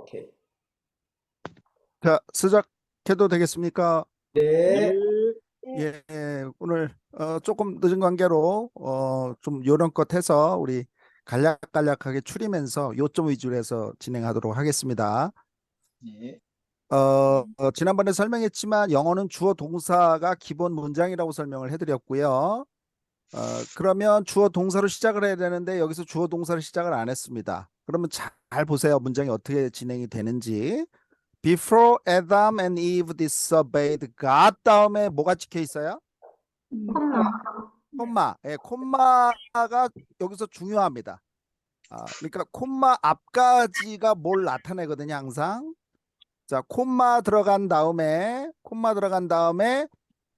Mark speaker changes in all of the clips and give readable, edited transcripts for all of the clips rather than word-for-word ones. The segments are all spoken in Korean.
Speaker 1: 오케이.
Speaker 2: 자, 시작해도 되겠습니까?
Speaker 1: 네.
Speaker 2: 예, 오늘 조금 늦은 관계로 좀 요령껏 해서 우리 간략간략하게 추리면서 요점 위주로 해서 진행하도록 하겠습니다.
Speaker 1: 네.
Speaker 2: 지난번에 설명했지만 영어는 주어 동사가 기본 문장이라고 설명을 해드렸고요. 그러면 주어 동사로 시작을 해야 되는데 여기서 주어 동사로 시작을 안 했습니다. 그러면 잘 보세요. 문장이 어떻게 진행이 되는지. Before Adam and Eve disobeyed God 다음에 뭐가 찍혀 있어요?
Speaker 3: 콤마.
Speaker 2: 콤마. 예, 콤마가 여기서 중요합니다. 그러니까 콤마 앞까지가 뭘 나타내거든요, 항상. 자, 콤마 들어간 다음에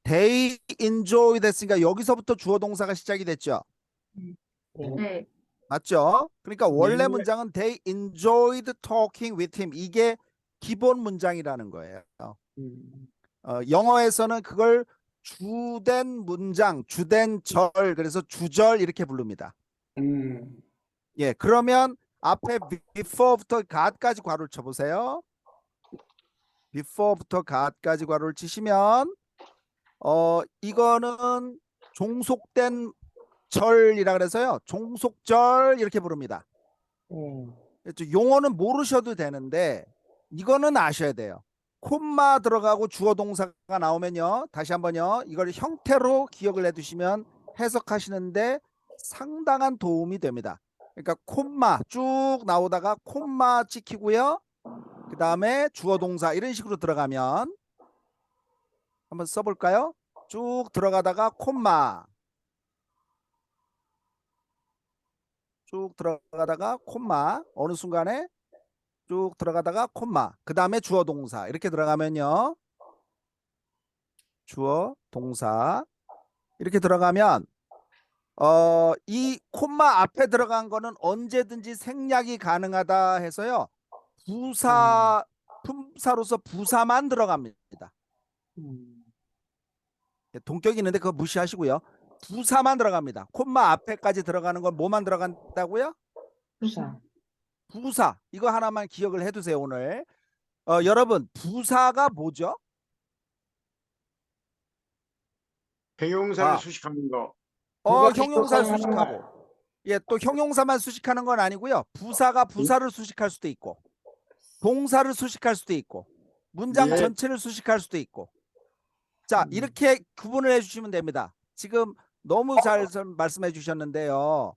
Speaker 2: they enjoy 됐으니까 여기서부터 주어 동사가 시작이 됐죠.
Speaker 3: 네.
Speaker 2: 맞죠? 그러니까 원래
Speaker 1: 네.
Speaker 2: 문장은 they enjoyed talking with him. 이게 기본 문장이라는 거예요. 영어에서는 그걸 주된 문장, 주된 절, 그래서 주절 이렇게 부릅니다. 예, 그러면 앞에 before부터 god까지 괄호를 쳐보세요. before부터 god까지 괄호를 치시면 이거는 종속된 절이라 그래서요. 종속절 이렇게 부릅니다. 용어는 모르셔도 되는데 이거는 아셔야 돼요. 콤마 들어가고 주어 동사가 나오면요. 다시 한번요. 이걸 형태로 기억을 해두시면 해석하시는데 상당한 도움이 됩니다. 그러니까 콤마 쭉 나오다가 콤마 찍히고요. 그 다음에 주어 동사 이런 식으로 들어가면 한번 써볼까요? 쭉 들어가다가 콤마 쭉 들어가다가 콤마 어느 순간에 쭉 들어가다가 콤마 그 다음에 주어 동사 이렇게 들어가면요. 주어 동사 이렇게 들어가면 이 콤마 앞에 들어간 거는 언제든지 생략이 가능하다 해서요. 부사 품사로서 부사만 들어갑니다. 동격이 있는데 그거 무시하시고요. 부사만 들어갑니다. 콤마 앞에까지 들어가는 건 뭐만 들어간다고요?
Speaker 3: 부사.
Speaker 2: 부사. 이거 하나만 기억을 해두세요. 오늘 여러분 부사가 뭐죠?
Speaker 4: 형용사를 수식하는 거.
Speaker 2: 형용사를 수식하고 예, 또 형용사만 수식하는 건 아니고요. 부사가 부사를 수식할 수도 있고 동사를 수식할 수도 있고 문장
Speaker 4: 네.
Speaker 2: 전체를 수식할 수도 있고 자 이렇게 구분을 해주시면 됩니다. 지금 너무 잘 말씀해 주셨는데요.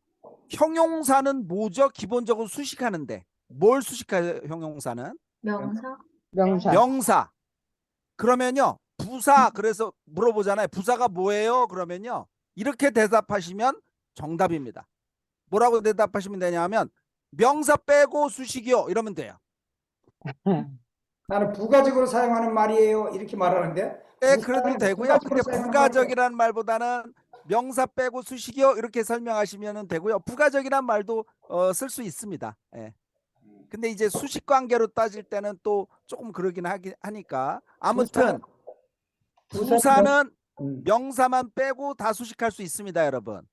Speaker 2: 형용사는 뭐죠? 기본적으로 수식하는데 뭘 수식해요? 형용사는?
Speaker 3: 명사.
Speaker 2: 명사. 그러면요. 부사 그래서 물어보잖아요. 부사가 뭐예요? 그러면요. 이렇게 대답하시면 정답입니다. 뭐라고 대답하시면 되냐면 명사 빼고 수식이요. 이러면 돼요.
Speaker 1: 나는 부가적으로 사용하는 말이에요. 이렇게 말하는데.
Speaker 2: 네, 그래도 되고요. 근데
Speaker 1: 부가적으로 사용하는
Speaker 2: 부가적이라는 말보다는 명사 빼고 수식이요. 이렇게 설명하시면 되고요. 부가적이란 말도 쓸 수 있습니다. 예. 근데 이제 수식 관계로 따질 때는 또 조금 그러긴 하니까 아무튼 부사는 명사만 빼고 다 수식할 수 있습니다, 여러분.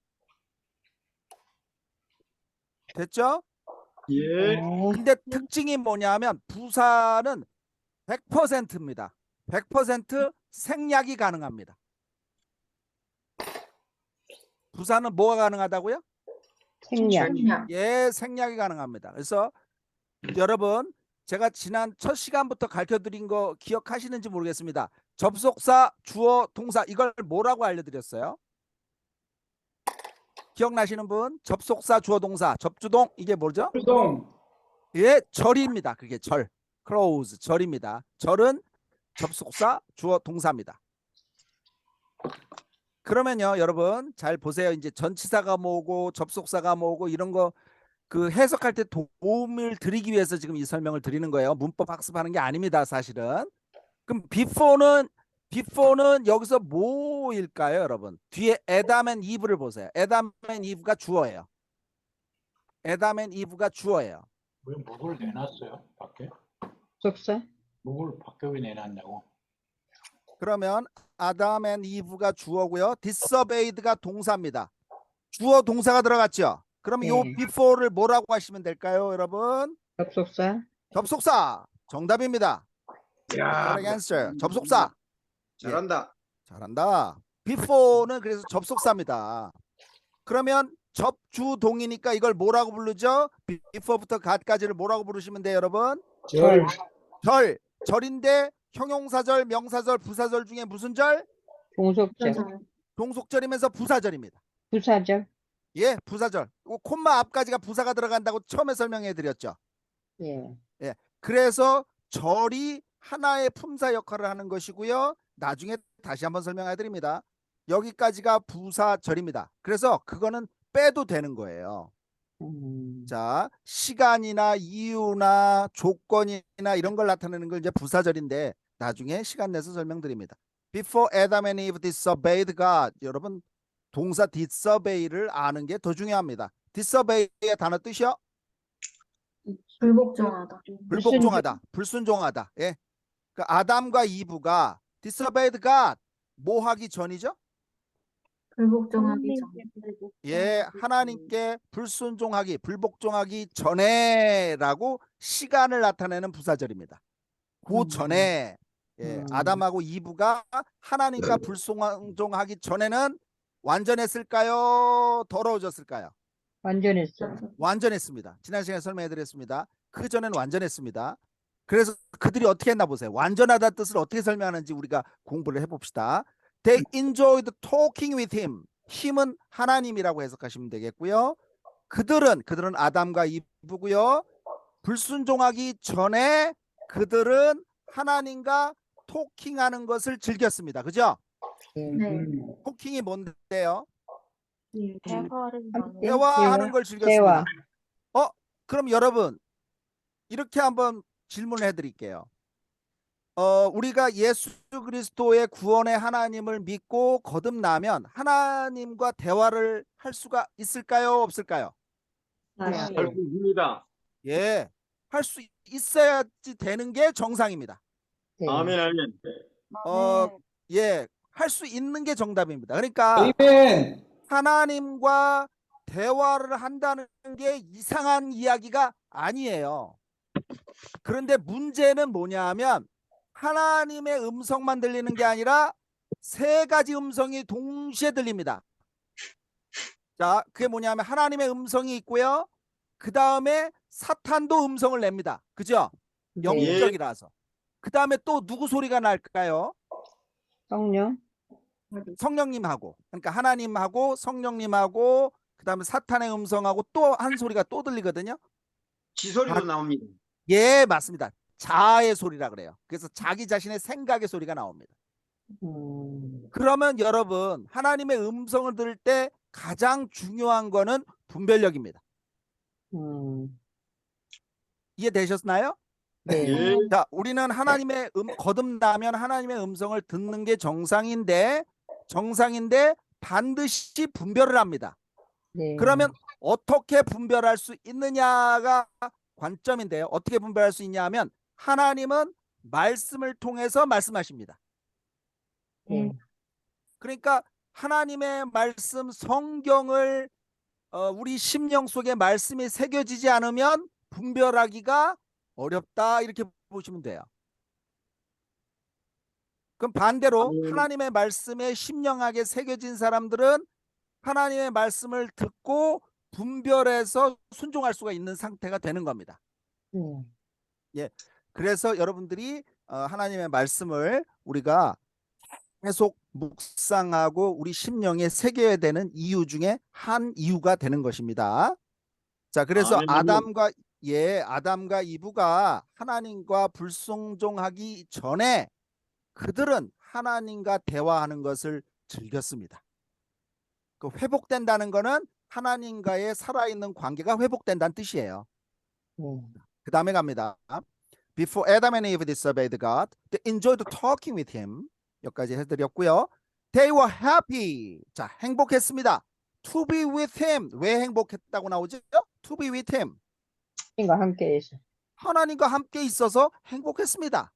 Speaker 2: 됐죠?
Speaker 4: 예.
Speaker 2: 근데 특징이 뭐냐면 부사는 100%입니다. 100% 생략이 가능합니다. 부사는 뭐가 가능하다고요?
Speaker 3: 생략.
Speaker 2: 예, 생략이 가능합니다. 그래서 여러분 제가 지난 첫 시간부터 가르쳐드린 거 기억하시는지 모르겠습니다. 접속사, 주어, 동사 이걸 뭐라고 알려드렸어요? 기억나시는 분? 접속사, 주어, 동사, 접주동 이게 뭐죠?
Speaker 1: 동.
Speaker 2: 예, 절입니다. 그게 절. close, 절입니다. 절은 접속사, 주어, 동사입니다. 그러면요, 여러분 잘 보세요. 이제 전치사가 뭐고 접속사가 뭐고 이런 거 그 해석할 때 도움을 드리기 위해서 지금 이 설명을 드리는 거예요. 문법 학습하는 게 아닙니다, 사실은. 그럼 before는 여기서 뭐일까요, 여러분? 뒤에 Adam and Eve를 보세요. Adam and Eve가 주어예요. Adam and Eve가 주어예요.
Speaker 5: 왜 목을 내놨어요? 밖에?
Speaker 3: 접사.
Speaker 5: 목을 밖에 왜 내놨냐고.
Speaker 2: 그러면 Adam and Eve가 주어고요. disobeyed가 동사입니다. 주어 동사가 들어갔죠? 그러면 요
Speaker 3: 네.
Speaker 2: before를 뭐라고 하시면 될까요, 여러분?
Speaker 3: 접속사.
Speaker 2: 접속사 정답입니다.
Speaker 4: 야,
Speaker 2: correct answer. 접속사.
Speaker 4: 잘한다.
Speaker 2: 잘한다. before는 그래서 접속사입니다. 그러면 접주동이니까 이걸 뭐라고 부르죠? before부터 god까지를 뭐라고 부르시면 돼요, 여러분?
Speaker 1: 절.
Speaker 2: 절인데 형용사절, 명사절, 부사절 중에 무슨 절?
Speaker 3: 종속절,
Speaker 2: 동속절이면서 부사절입니다.
Speaker 3: 부사절.
Speaker 2: 예, 부사절. 콤마 앞까지가 부사가 들어간다고 처음에 설명해 드렸죠.
Speaker 3: 예.
Speaker 2: 그래서 절이 하나의 품사 역할을 하는 것이고요. 나중에 다시 한번 설명해 드립니다. 여기까지가 부사절입니다. 그래서 그거는 빼도 되는 거예요. 자, 시간이나 이유나 조건이나 이런 걸 나타내는 걸 이제 부사절인데 나중에 시간 내서 설명드립니다. Before Adam and Eve disobeyed God. 여러분 동사 disobey를 아는 게 더 중요합니다. disobey의 단어 뜻이요?
Speaker 3: 불복종하다.
Speaker 2: 불복종하다, 불순종하다. 예. 그 아담과 이브가 disobeyed God 뭐 하기 전이죠?
Speaker 3: 불복종하기 전.
Speaker 2: 예, 하나님께 불순종하기, 불복종하기 전에라고 시간을 나타내는 부사절입니다. 그 전에 예, 아담하고 이브가 하나님과 불순종하기 전에는 완전했을까요? 더러워졌을까요?
Speaker 3: 완전했어.
Speaker 2: 완전했습니다. 지난 시간에 설명해 드렸습니다. 그 전에는 완전했습니다. 그래서 그들이 어떻게 했나 보세요. 완전하다 뜻을 어떻게 설명하는지 우리가 공부를 해봅시다. They enjoyed talking with him. 힘은 하나님이라고 해석하시면 되겠고요. 그들은 아담과 이브고요. 불순종하기 전에 그들은 하나님과 토킹하는 것을 즐겼습니다. 그죠?
Speaker 3: 네.
Speaker 2: 토킹이 뭔데요?
Speaker 3: 대화를
Speaker 2: 대화하는 걸 즐겼습니다.
Speaker 3: 대화.
Speaker 2: 그럼 여러분 이렇게 한번 질문을 해드릴게요. 우리가 예수 그리스도의 구원의 하나님을 믿고 거듭나면 하나님과 대화를 할 수가 있을까요? 없을까요?
Speaker 4: 할 수 있습니다.
Speaker 2: 예, 할 수 있어야지 되는 게 정상입니다.
Speaker 3: 네.
Speaker 4: 아멘, 아멘.
Speaker 2: 예, 할 수 있는 게 정답입니다. 그러니까
Speaker 1: 아멘.
Speaker 2: 하나님과 대화를 한다는 게 이상한 이야기가 아니에요. 그런데 문제는 뭐냐 하면 하나님의 음성만 들리는 게 아니라 세 가지 음성이 동시에 들립니다. 자, 그게 뭐냐면 하나님의 음성이 있고요. 그 다음에 사탄도 음성을 냅니다. 그죠? 영적이라서. 그 다음에 또 누구 소리가 날까요?
Speaker 3: 성령.
Speaker 2: 성령님하고. 그러니까 하나님하고 성령님하고 그 다음에 사탄의 음성하고 또 한 소리가 또 들리거든요.
Speaker 4: 지소리도 나옵니다.
Speaker 2: 예, 맞습니다. 자아의 소리라 그래요. 그래서 자기 자신의 생각의 소리가 나옵니다. 그러면 여러분 하나님의 음성을 들을 때 가장 중요한 거는 분별력입니다. 이해되셨나요?
Speaker 3: 네.
Speaker 4: 예.
Speaker 2: 자, 우리는 하나님의 거듭나면 하나님의 음성을 듣는 게 정상인데 반드시 분별을 합니다.
Speaker 3: 네.
Speaker 2: 그러면 어떻게 분별할 수 있느냐가 관점인데요. 어떻게 분별할 수 있냐 하면 하나님은 말씀을 통해서 말씀하십니다.
Speaker 3: 네.
Speaker 2: 그러니까 하나님의 말씀 성경을 우리 심령 속에 말씀이 새겨지지 않으면 분별하기가 어렵다 이렇게 보시면 돼요. 그럼 반대로 하나님의 말씀에 심령하게 새겨진 사람들은 하나님의 말씀을 듣고 분별해서 순종할 수가 있는 상태가 되는 겁니다. 예, 그래서 여러분들이 하나님의 말씀을 우리가 계속 묵상하고 우리 심령에 새겨야 되는 이유 중에 한 이유가 되는 것입니다. 자, 그래서 아담과 이브가 하나님과 불순종하기 전에 그들은 하나님과 대화하는 것을 즐겼습니다. 그 회복된다는 거는 하나님과의 살아있는 관계가 회복된다는 뜻이에요. 그 다음에 갑니다. Before Adam and Eve disobeyed God, they enjoyed talking with him. 여기까지 해드렸고요. They were happy. 자, 행복했습니다. To be with him. 왜 행복했다고 나오죠? To be with him.
Speaker 3: 하나님과 함께해서.
Speaker 2: 하나님과 함께 있어서 행복했습니다.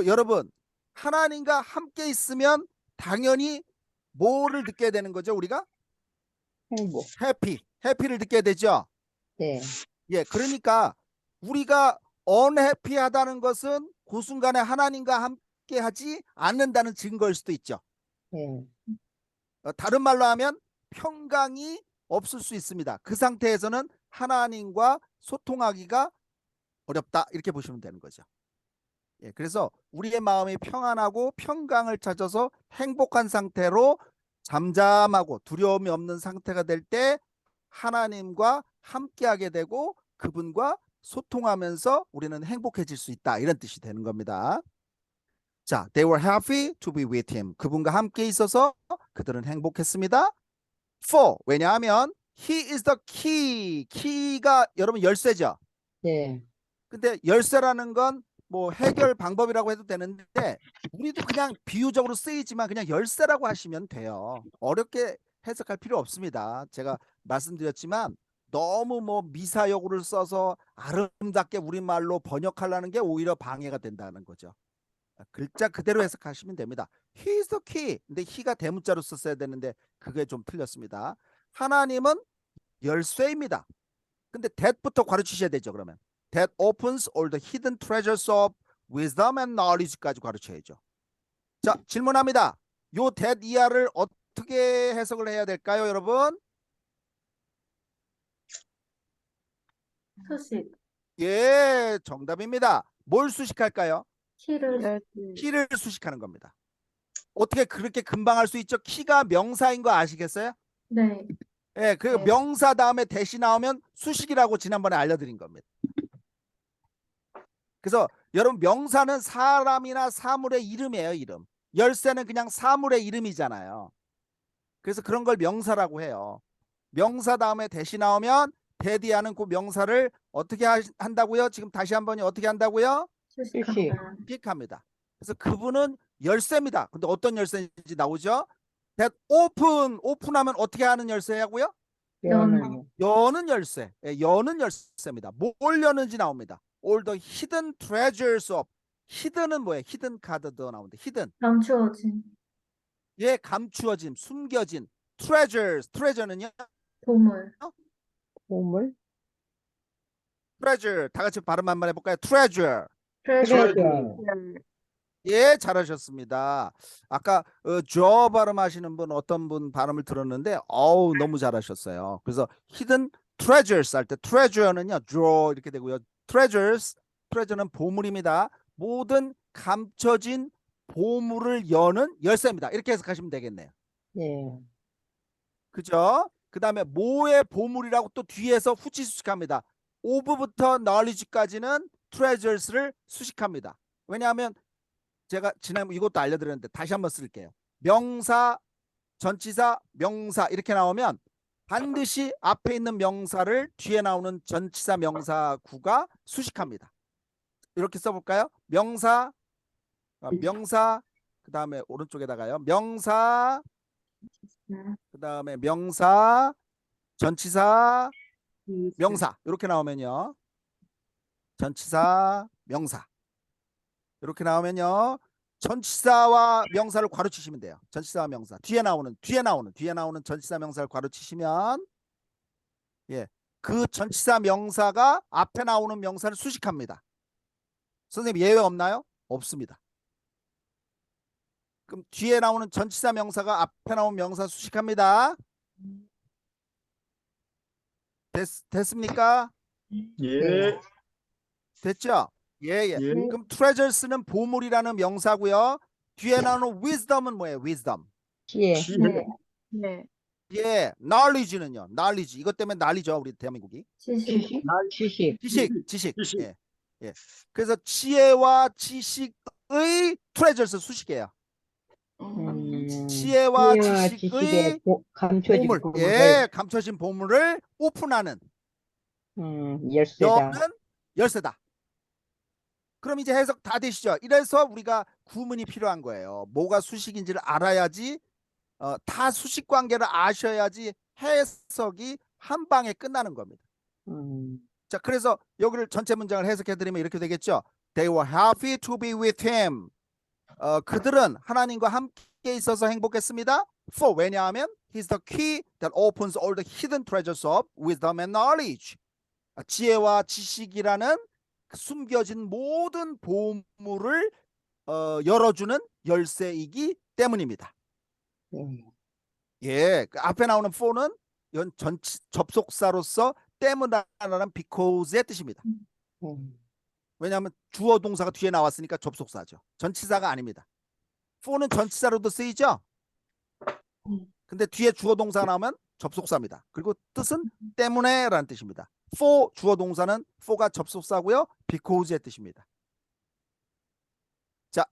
Speaker 2: 여러분, 하나님과 함께 있으면 당연히 뭐를 느껴야 되는 거죠, 우리가?
Speaker 3: 행복.
Speaker 2: 해피를 느껴야 되죠.
Speaker 3: 네.
Speaker 2: 예, 그러니까 우리가 unhappy하다는 것은 그 순간에 하나님과 함께하지 않는다는 증거일 수도 있죠.
Speaker 3: 네.
Speaker 2: 다른 말로 하면 평강이 없을 수 있습니다. 그 상태에서는 하나님과 소통하기가 어렵다 이렇게 보시면 되는 거죠. 예, 그래서 우리의 마음이 평안하고 평강을 찾아서 행복한 상태로 잠잠하고 두려움이 없는 상태가 될 때 하나님과 함께하게 되고 그분과 소통하면서 우리는 행복해질 수 있다 이런 뜻이 되는 겁니다. 자, they were happy to be with him. 그분과 함께 있어서 그들은 행복했습니다. For, 왜냐하면 he is the key. 키가 여러분 열쇠죠.
Speaker 3: 네.
Speaker 2: 근데 열쇠라는 건 뭐 해결 방법이라고 해도 되는데 우리도 그냥 비유적으로 쓰이지만 그냥 열쇠라고 하시면 돼요. 어렵게 해석할 필요 없습니다. 제가 말씀드렸지만 너무 뭐 미사여구를 써서 아름답게 우리말로 번역하려는 게 오히려 방해가 된다는 거죠. 글자 그대로 해석하시면 됩니다. He is the key. 근데 he가 대문자로 썼어야 되는데 그게 좀 틀렸습니다. 하나님은 열쇠입니다. 근데 that부터 가르치셔야 되죠. 그러면 that opens all the hidden treasures of wisdom and knowledge까지 가르쳐야죠. 자, 질문합니다. 요 that 이하를 어떻게 해석을 해야 될까요, 여러분?
Speaker 6: 수식,
Speaker 2: 예, 정답입니다. 뭘 수식할까요?
Speaker 6: 키를
Speaker 2: 키를 수식하는 겁니다. 어떻게 그렇게 금방 할 수 있죠? 키가 명사인 거 아시겠어요?
Speaker 6: 네,
Speaker 2: 예, 그
Speaker 3: 네.
Speaker 2: 명사 다음에 대시 나오면 수식이라고 지난번에 알려드린 겁니다. 그래서 여러분 명사는 사람이나 사물의 이름이에요, 이름. 열쇠는 그냥 사물의 이름이잖아요. 그래서 그런 걸 명사라고 해요. 명사 다음에 대시 나오면 대디하는 그 명사를 어떻게 한다고요? 지금 다시 한번 어떻게 한다고요?
Speaker 6: 수식한다.
Speaker 2: 픽합니다. 그래서 그분은 열쇠입니다. 근데 어떤 열쇠인지 나오죠? that 오픈하면 어떻게 하는 열쇠라고요?
Speaker 3: 여는
Speaker 2: 여는 열쇠. 예, 여는 열쇠입니다. 뭘 여는지 나옵니다. All the hidden treasures of. hidden은 뭐예요? hidden 카드도 나오는데 hidden.
Speaker 6: 감추어진
Speaker 2: 예, 감추어진, 숨겨진. treasure는요?
Speaker 6: 보물,
Speaker 3: 보물.
Speaker 2: treasure. 다 같이 발음 한번 해볼까요? treasure.
Speaker 6: 트레저,
Speaker 3: 트레저.
Speaker 2: 예, 잘하셨습니다. 아까 저 발음하시는 분 어떤 분 발음을 들었는데 어우 너무 잘하셨어요. 그래서 hidden treasures 할 때 treasure는요 draw 이렇게 되고요. treasure는 보물입니다. 모든 감춰진 보물을 여는 열쇠입니다. 이렇게 해석하시면 되겠네요.
Speaker 3: 네.
Speaker 2: 그죠? 그 다음에 뭐의 보물이라고 또 뒤에서 후치 수식합니다. of부터 knowledge까지는 treasures를 수식합니다. 왜냐하면 제가 지난번 이것도 알려드렸는데 다시 한번 쓸게요. 명사, 전치사, 명사 이렇게 나오면 반드시 앞에 있는 명사를 뒤에 나오는 전치사 명사구가 수식합니다. 이렇게 써볼까요? 명사, 명사, 그 다음에 오른쪽에다가요. 명사, 그 다음에 명사, 전치사, 명사 이렇게 나오면요. 전치사, 명사 이렇게 나오면요. 전치사와 명사를 괄호치시면 돼요. 전치사와 명사 뒤에 나오는 전치사 명사를 괄호치시면 예, 그 전치사 명사가 앞에 나오는 명사를 수식합니다. 선생님 예외 없나요? 없습니다. 그럼 뒤에 나오는 전치사 명사가 앞에 나오는 명사 수식합니다. 됐습니까?
Speaker 4: 예.
Speaker 2: 됐죠? 예.
Speaker 4: 예.
Speaker 2: 그럼 treasures는 보물이라는 명사고요. 뒤에 나오는 wisdom은 뭐예요? wisdom.
Speaker 3: 지혜.
Speaker 6: 네,
Speaker 2: 예, knowledge는요. knowledge. 이것 때문에 난리죠, 우리 대한민국이.
Speaker 6: 지식,
Speaker 3: 지식.
Speaker 2: 지식.
Speaker 4: 지식.
Speaker 2: 예. 예. 그래서 지혜와 지식의 treasures 수식이에요. 지혜와 지식의
Speaker 3: 지식의 감춰진
Speaker 2: 보물.
Speaker 3: 보물을
Speaker 2: 예, 감춰진 보물을 오픈하는
Speaker 3: 열쇠다.
Speaker 2: 여는 열쇠다. 그럼 이제 해석 다 되시죠? 이래서 우리가 구문이 필요한 거예요. 뭐가 수식인지를 알아야지 다 수식 관계를 아셔야지 해석이 한 방에 끝나는 겁니다. 자, 그래서 여기를 전체 문장을 해석해 드리면 이렇게 되겠죠. They were happy to be with him. 그들은 하나님과 함께 있어서 행복했습니다. For 왜냐하면 he's the key that opens all the hidden treasures of wisdom and knowledge. 지혜와 지식이라는 숨겨진 모든 보물을 열어주는 열쇠이기 때문입니다.
Speaker 3: 네.
Speaker 2: 예, 그 앞에 나오는 for는 접속사로서 때문이라는 because의 뜻입니다.
Speaker 3: 네.
Speaker 2: 왜냐하면 주어 동사가 뒤에 나왔으니까 접속사죠. 전치사가 아닙니다. for는 전치사로도 쓰이죠. 근데 뒤에 주어 동사가 나오면 접속사입니다. 그리고 뜻은 때문에라는 뜻입니다. for 주어 동사는 for가 접속사고요. because의 뜻입니다. 자,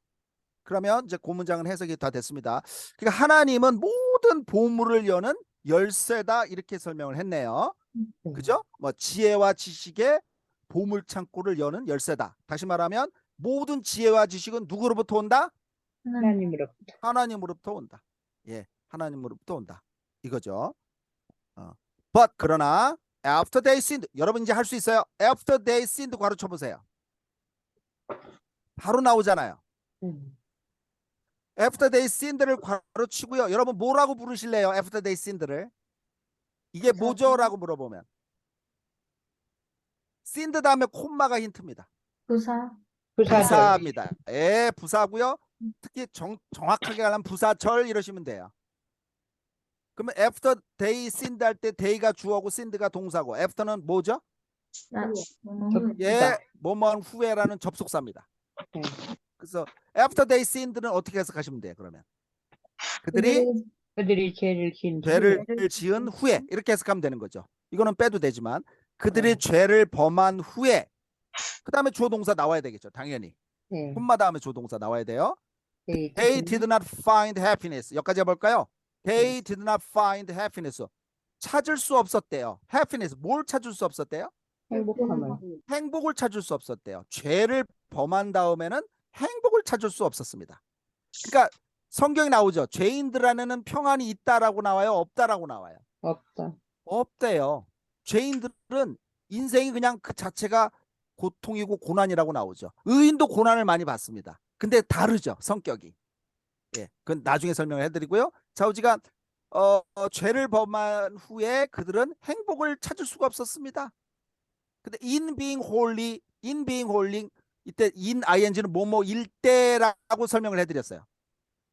Speaker 2: 그러면 이제 그 문장은 해석이 다 됐습니다. 그러니까 하나님은 모든 보물을 여는 열쇠다 이렇게 설명을 했네요. 그죠? 뭐 지혜와 지식의 보물 창고를 여는 열쇠다. 다시 말하면 모든 지혜와 지식은 누구로부터 온다?
Speaker 3: 하나님으로부터.
Speaker 2: 하나님으로부터 온다. 예, 하나님으로부터 온다. 이거죠. But 그러나 after they sinned, 여러분 이제 할 수 있어요. After they sinned 괄호 쳐보세요. 바로 나오잖아요. After they sinned를 괄호 치고요. 여러분 뭐라고 부르실래요? After they sinned를. 이게 뭐죠라고 물어보면 sinned 다음에 콤마가 힌트입니다.
Speaker 6: 부사.
Speaker 3: 부사절.
Speaker 2: 부사입니다. 예, 부사고요. 특히 정확하게 하면 부사절 이러시면 돼요. 그러면 after they sinned 할 때 they가 주어고 sinned가 동사고 after는 뭐죠? 예, 뭐뭐한 후에라는 접속사입니다.
Speaker 3: 네.
Speaker 2: 그래서 after they sinned는 어떻게 해석하시면 돼요? 그러면 그들이
Speaker 3: 그들이 죄를 지은
Speaker 2: 죄를
Speaker 3: 후에
Speaker 2: 지은 후에 이렇게 해석하면 되는 거죠. 이거는 빼도 되지만 그들이 죄를 범한 후에 그 다음에 주어 동사 나와야 되겠죠. 당연히
Speaker 3: 네.
Speaker 2: 콤마 다음에 주어 동사 나와야 돼요.
Speaker 3: They
Speaker 2: They did not find happiness. 여기까지 해볼까요? They did not find happiness. 찾을 수 없었대요. happiness 뭘 찾을 수 없었대요?
Speaker 3: 행복함을.
Speaker 2: 행복을 찾을 수 없었대요. 죄를 범한 다음에는 행복을 찾을 수 없었습니다. 그러니까 성경이 나오죠. 죄인들 안에는 평안이 있다라고 나와요? 없다라고 나와요?
Speaker 3: 없다.
Speaker 2: 없대요. 죄인들은 인생이 그냥 그 자체가 고통이고 고난이라고 나오죠. 의인도 고난을 많이 받습니다. 근데 다르죠. 성격이. 예, 그건 나중에 설명을 해드리고요. 좌우지간 죄를 범한 후에 그들은 행복을 찾을 수가 없었습니다. 근데 in being holy 이때 in ing는 뭐뭐일 때라고 설명을 해드렸어요.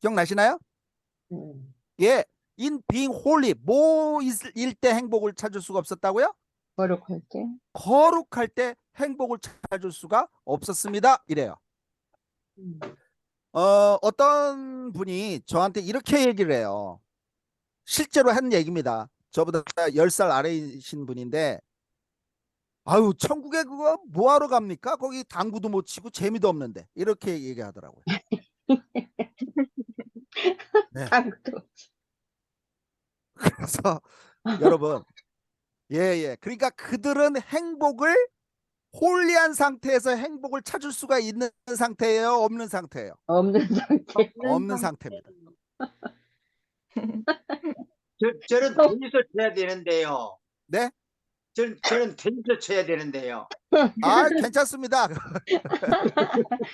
Speaker 2: 기억나시나요? 예, in being holy 뭐일 때 행복을 찾을 수가 없었다고요?
Speaker 3: 거룩할 때.
Speaker 2: 거룩할 때 행복을 찾을 수가 없었습니다. 이래요. 어떤 분이 저한테 이렇게 얘기를 해요. 실제로 한 얘기입니다. 저보다 10살 아래이신 분인데 아유 천국에 그거 뭐하러 갑니까? 거기 당구도 못 치고 재미도 없는데 이렇게 얘기하더라고요. 네.
Speaker 3: 당도.
Speaker 2: 그래서 여러분 예, 그러니까 그들은 행복을 홀리한 상태에서 행복을 찾을 수가 있는 상태예요? 없는 상태예요?
Speaker 3: 없는 상태.
Speaker 2: 없는 상태입니다.
Speaker 4: 저는 테니스 쳐야 되는데요.
Speaker 2: 네?
Speaker 4: 저는 테니스 쳐야 되는데요.
Speaker 2: 아, 괜찮습니다.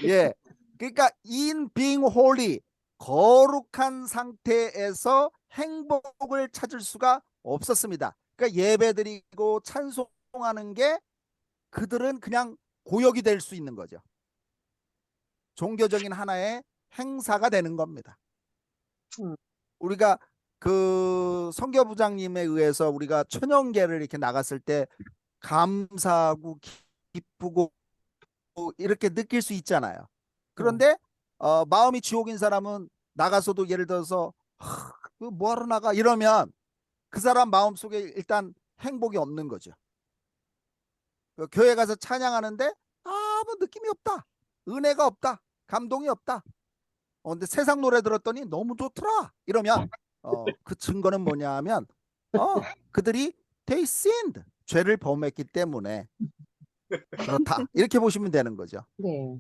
Speaker 2: 예. 그러니까 in being holy 거룩한 상태에서 행복을 찾을 수가 없었습니다. 그러니까 예배드리고 찬송하는 게 그들은 그냥 고역이 될 수 있는 거죠. 종교적인 하나의 행사가 되는 겁니다. 우리가 그 선교부장님에 의해서 우리가 천연계를 이렇게 나갔을 때 감사하고 기쁘고 이렇게 느낄 수 있잖아요. 그런데 마음이 지옥인 사람은 나가서도 예를 들어서 뭐하러 나가 이러면 그 사람 마음속에 일단 행복이 없는 거죠. 교회 가서 찬양하는데 아무 느낌이 없다. 은혜가 없다. 감동이 없다. 근데 세상 노래 들었더니 너무 좋더라. 이러면 그 증거는 뭐냐 하면 그들이 they sinned. 죄를 범했기 때문에 그렇다. 이렇게 보시면 되는 거죠.
Speaker 3: 네.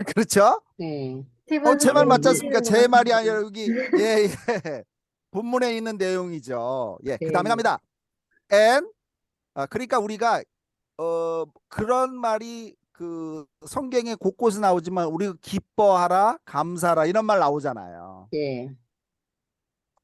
Speaker 2: 그렇죠?
Speaker 3: 네.
Speaker 2: 제 말 맞지 않습니까? 제 말이 아니라 여기 예. 본문에 있는 내용이죠. 예, 그 다음에 갑니다. And 그러니까 우리가 그런 말이 그 성경에 곳곳에 나오지만 우리 기뻐하라, 감사하라 이런 말 나오잖아요.
Speaker 3: 네.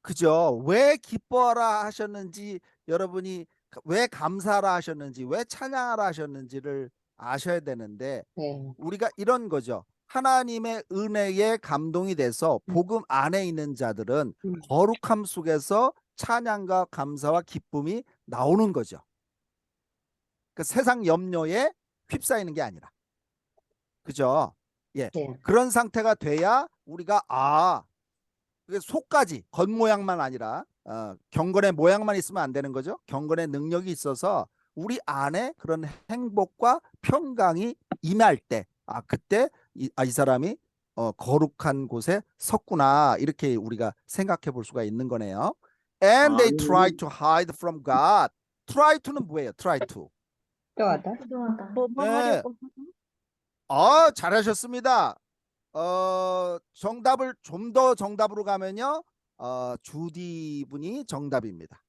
Speaker 2: 그죠? 왜 기뻐하라 하셨는지 여러분이 왜 감사하라 하셨는지 왜 찬양하라 하셨는지를 아셔야 되는데
Speaker 3: 네.
Speaker 2: 우리가 이런 거죠. 하나님의 은혜에 감동이 돼서 복음 안에 있는 자들은 거룩함 속에서 찬양과 감사와 기쁨이 나오는 거죠. 그 세상 염려에 휩싸이는 게 아니라. 그죠? 예.
Speaker 3: 네.
Speaker 2: 그런 상태가 돼야 우리가 그게 속까지 겉모양만 아니라 경건의 모양만 있으면 안 되는 거죠. 경건의 능력이 있어서 우리 안에 그런 행복과 평강이 임할 때 그때 이 사람이 거룩한 곳에 섰구나 이렇게 우리가 생각해 볼 수가 있는 거네요. And they try to hide from God. Try to는 뭐예요? Try to.
Speaker 3: 필요하다.
Speaker 6: 필요하다.
Speaker 2: 네. 잘하셨습니다. 정답을 좀 더 정답으로 가면요. 주디 분이 정답입니다.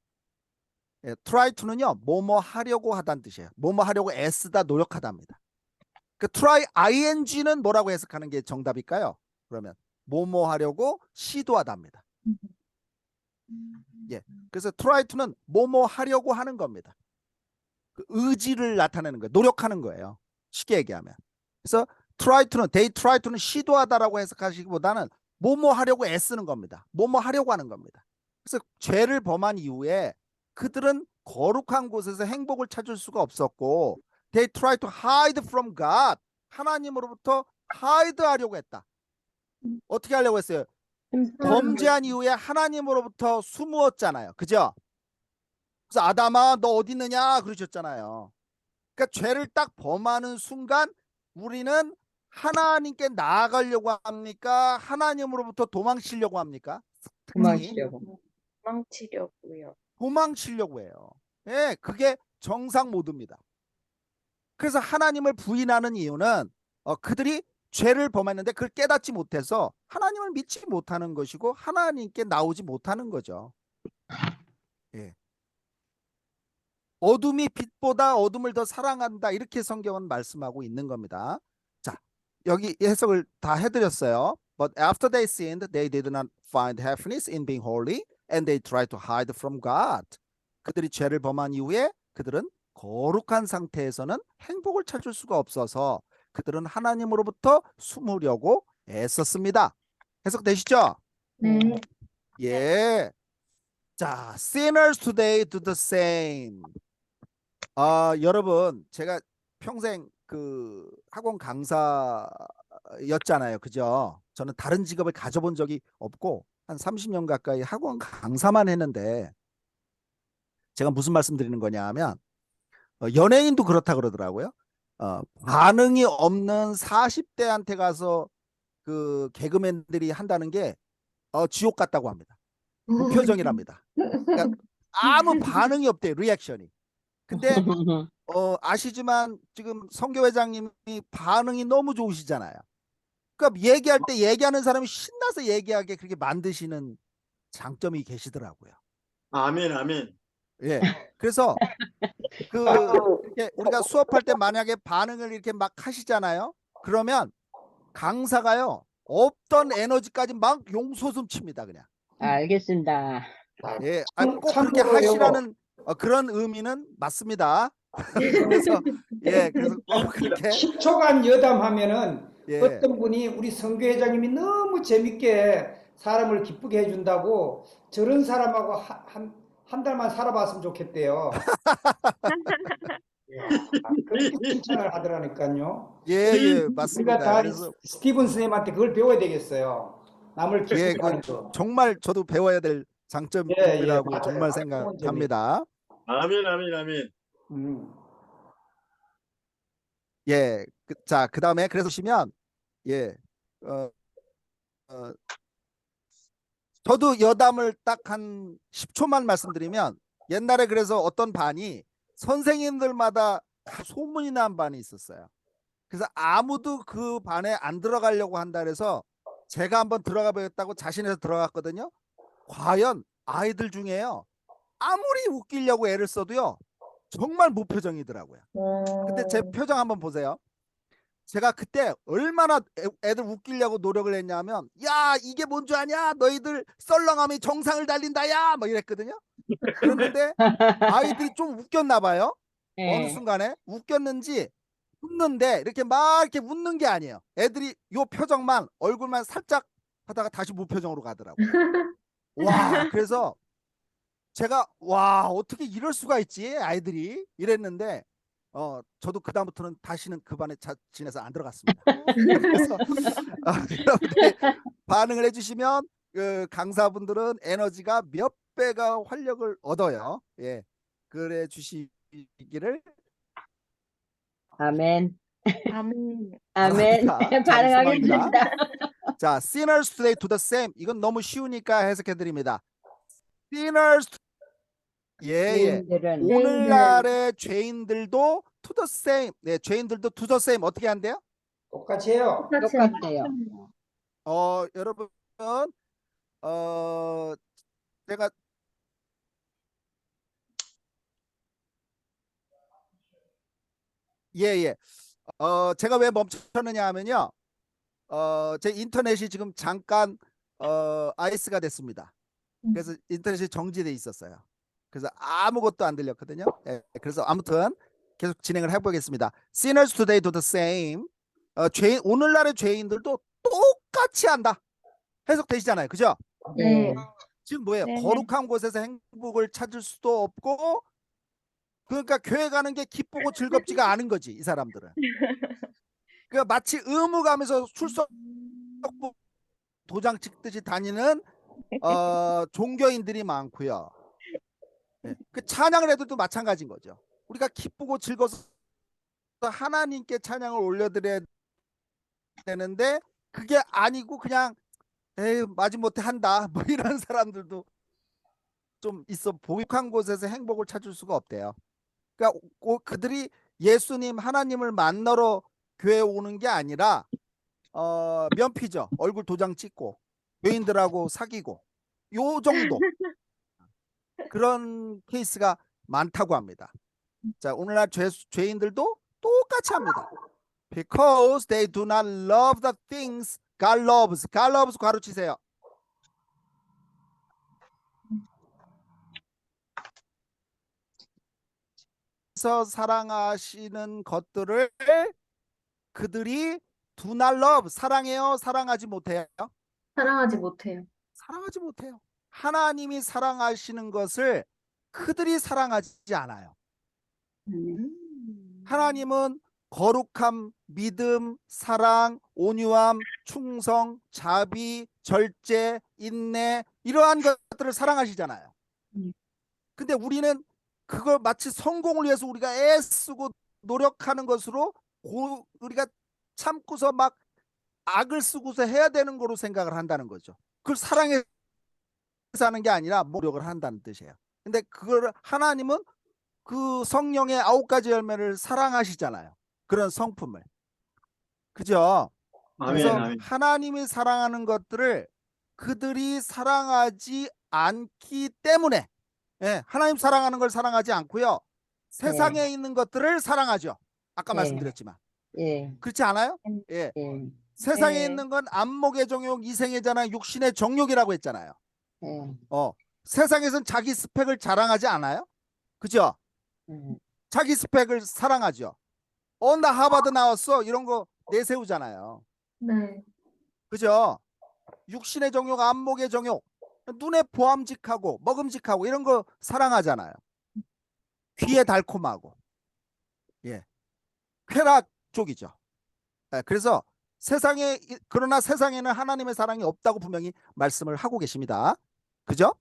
Speaker 2: 예, try to는요. 뭐뭐 하려고 하다는 뜻이에요. 뭐뭐 하려고 애쓰다 노력하다입니다. 그 try ing는 뭐라고 해석하는 게 정답일까요? 그러면 뭐뭐 하려고 시도하다입니다. 예. 그래서 try to는 뭐뭐 하려고 하는 겁니다. 그 의지를 나타내는 거예요. 노력하는 거예요. 쉽게 얘기하면. 그래서 they try to는 시도하다라고 해석하시기보다는 뭐뭐 하려고 애쓰는 겁니다. 뭐뭐 하려고 하는 겁니다. 그래서 죄를 범한 이후에 그들은 거룩한 곳에서 행복을 찾을 수가 없었고 they try to hide from God. 하나님으로부터 hide 하려고 했다. 어떻게 하려고 했어요? 범죄한 이후에 하나님으로부터 숨었잖아요. 그죠? 그래서 아담아 너 어디 있느냐 그러셨잖아요. 그러니까 죄를 딱 범하는 순간 우리는 하나님께 나아가려고 합니까? 하나님으로부터 도망치려고 합니까?
Speaker 3: 도망치려고.
Speaker 7: 도망치려고요.
Speaker 2: 도망치려고 해요. 예, 그게 정상 모드입니다. 그래서 하나님을 부인하는 이유는 그들이 죄를 범했는데 그걸 깨닫지 못해서 하나님을 믿지 못하는 것이고 하나님께 나오지 못하는 거죠. 예. 어둠이 빛보다 어둠을 더 사랑한다 이렇게 성경은 말씀하고 있는 겁니다. 자, 여기 해석을 다 해드렸어요. But after they sinned, they did not find happiness in being holy, and they tried to hide from God. 그들이 죄를 범한 이후에 그들은 거룩한 상태에서는 행복을 찾을 수가 없어서 그들은 하나님으로부터 숨으려고 애썼습니다. 해석되시죠?
Speaker 6: 네.
Speaker 2: 예. 자, sinners today do the same. 여러분, 제가 평생 그 학원 강사였잖아요. 그죠? 저는 다른 직업을 가져본 적이 없고 한 30년 가까이 학원 강사만 했는데 제가 무슨 말씀 드리는 거냐 하면 연예인도 그렇다 그러더라고요. 반응이 없는 40대한테 가서 그 개그맨들이 한다는 게 지옥 같다고 합니다. 무표정이랍니다. 그러니까 아무 반응이 없대요. 리액션이. 근데 아시지만 지금 성교 회장님이 반응이 너무 좋으시잖아요. 그러니까 얘기할 때 얘기하는 사람이 신나서 얘기하게 그렇게 만드시는 장점이 계시더라고요.
Speaker 4: 아멘, 아멘.
Speaker 2: 예. 그래서 이렇게 우리가 수업할 때 만약에 반응을 이렇게 막 하시잖아요. 그러면 강사가요. 없던 에너지까지 막 용솟음 칩니다. 그냥.
Speaker 3: 알겠습니다.
Speaker 2: 예. 꼭 그렇게 하시라는 그런 의미는 맞습니다. 그래서 그래서 꼭 그렇게
Speaker 1: 10초간 여담하면은
Speaker 2: 예.
Speaker 1: 어떤 분이 우리 성교 회장님이 너무 재밌게 사람을 기쁘게 해준다고 저런 사람하고 한 달만 살아봤으면 좋겠대요. 그렇게 칭찬을 하더라니까요.
Speaker 2: 예, 맞습니다.
Speaker 1: 우리가 다
Speaker 2: 그래서
Speaker 1: 스티븐 선생님한테 그걸 배워야 되겠어요. 남을 기쁘게 하는 거.
Speaker 2: 정말 저도 배워야 될 장점이라고
Speaker 1: 맞아요.
Speaker 2: 정말 생각합니다.
Speaker 4: 아멘, 아멘, 아멘.
Speaker 2: 예, 자, 그 다음에 그래서 보시면 저도 여담을 딱 한 10초만 말씀드리면 옛날에 그래서 어떤 반이 선생님들마다 소문이 난 반이 있었어요. 그래서 아무도 그 반에 안 들어가려고 한다 그래서 제가 한번 들어가 보겠다고 자신해서 들어갔거든요. 과연 아이들 중에요. 아무리 웃기려고 애를 써도요. 정말 무표정이더라고요. 근데 제 표정 한번 보세요. 제가 그때 얼마나 애들 웃기려고 노력을 했냐면 야 이게 뭔 줄 아냐 너희들 썰렁함이 정상을 달린다 야 뭐 이랬거든요. 그런데 아이들이 좀 웃겼나 봐요.
Speaker 3: 네.
Speaker 2: 어느 순간에 웃겼는지 웃는데 이렇게 막 이렇게 웃는 게 아니에요. 애들이 요 표정만 얼굴만 살짝 하다가 다시 무표정으로 가더라고. 와, 그래서 제가 와, 어떻게 이럴 수가 있지 아이들이 이랬는데 저도 그다음부터는 다시는 그 반에 지내서 안 들어갔습니다. 그래서 여러분들이 반응을 해주시면 그 강사분들은 에너지가 몇 배가 활력을 얻어요. 예, 그래 주시기를
Speaker 3: 아멘.
Speaker 7: 아멘.
Speaker 3: 아멘.
Speaker 2: 바랍니다.
Speaker 3: 반응하겠습니다.
Speaker 2: 자, sinners today to the same. 이건 너무 쉬우니까 해석해 드립니다. sinners 예.
Speaker 3: 죄인들은
Speaker 2: 오늘날의 죄인들도 to the same. 네, 죄인들도 to the same 어떻게 한대요?
Speaker 1: 똑같이 해요.
Speaker 3: 똑같대요.
Speaker 2: 여러분 제가 예. 제가 왜 멈췄느냐 하면요. 제 인터넷이 지금 잠깐 아이스가 됐습니다. 그래서 인터넷이 정지돼 있었어요. 그래서 아무것도 안 들렸거든요. 예, 그래서 아무튼 계속 진행을 해보겠습니다. Sinners today do the same. 오늘날의 죄인들도 똑같이 한다. 해석되시잖아요. 그죠?
Speaker 3: 네.
Speaker 2: 지금 뭐예요?
Speaker 7: 네네.
Speaker 2: 거룩한 곳에서 행복을 찾을 수도 없고 그러니까 교회 가는 게 기쁘고 즐겁지가 않은 거지 이 사람들은. 그러니까 마치 의무감에서 출석부 도장 찍듯이 다니는 종교인들이 많고요. 네. 그 찬양을 해도 마찬가지인 거죠. 우리가 기쁘고 즐거워서 하나님께 찬양을 올려드려야 되는데 그게 아니고 그냥 에이 마지못해 한다 뭐 이런 사람들도 좀 있어. 복한 곳에서 행복을 찾을 수가 없대요. 그러니까 그들이 예수님 하나님을 만나러 교회에 오는 게 아니라 면피죠. 얼굴 도장 찍고 교인들하고 사귀고 요 정도 그런 케이스가 많다고 합니다. 자, 오늘날 죄인들도 똑같이 합니다. Because they do not love the things God loves. God loves 가로치세요. 그래서 사랑하시는 것들을 그들이 do not love. 사랑해요? 사랑하지 못해요?
Speaker 6: 사랑하지 못해요.
Speaker 2: 사랑하지 못해요. 하나님이 사랑하시는 것을 그들이 사랑하지 않아요. 하나님은 거룩함, 믿음, 사랑, 온유함, 충성, 자비, 절제, 인내 이러한 것들을 사랑하시잖아요. 근데 우리는 그걸 마치 성공을 위해서 우리가 애쓰고 노력하는 것으로 우리가 참고서 막 악을 쓰고서 해야 되는 거로 생각을 한다는 거죠. 그걸 사랑해서 하는 게 아니라 노력을 한다는 뜻이에요. 근데 그걸 하나님은 그 성령의 9가지 열매를 사랑하시잖아요. 그런 성품을. 그죠? 그래서
Speaker 4: 아멘.
Speaker 2: 하나님이 사랑하는 것들을 그들이 사랑하지 않기 때문에 하나님 사랑하는 걸 사랑하지 않고요. 세상에 있는 것들을 사랑하죠. 아까 말씀드렸지만. 그렇지 않아요? 예. 세상에
Speaker 7: 네.
Speaker 2: 있는 건 안목의 정욕, 이생의 자랑, 육신의 정욕이라고 했잖아요. 세상에선 자기 스펙을 자랑하지 않아요? 그죠? 자기 스펙을 사랑하죠. 나 하버드 나왔어. 이런 거 내세우잖아요.
Speaker 6: 네.
Speaker 2: 그죠? 육신의 정욕, 안목의 정욕, 눈에 보암직하고 먹음직하고 이런 거 사랑하잖아요. 귀에 달콤하고. 예. 쾌락 쪽이죠. 그래서 그러나 세상에는 하나님의 사랑이 없다고 분명히 말씀을 하고 계십니다. 그죠?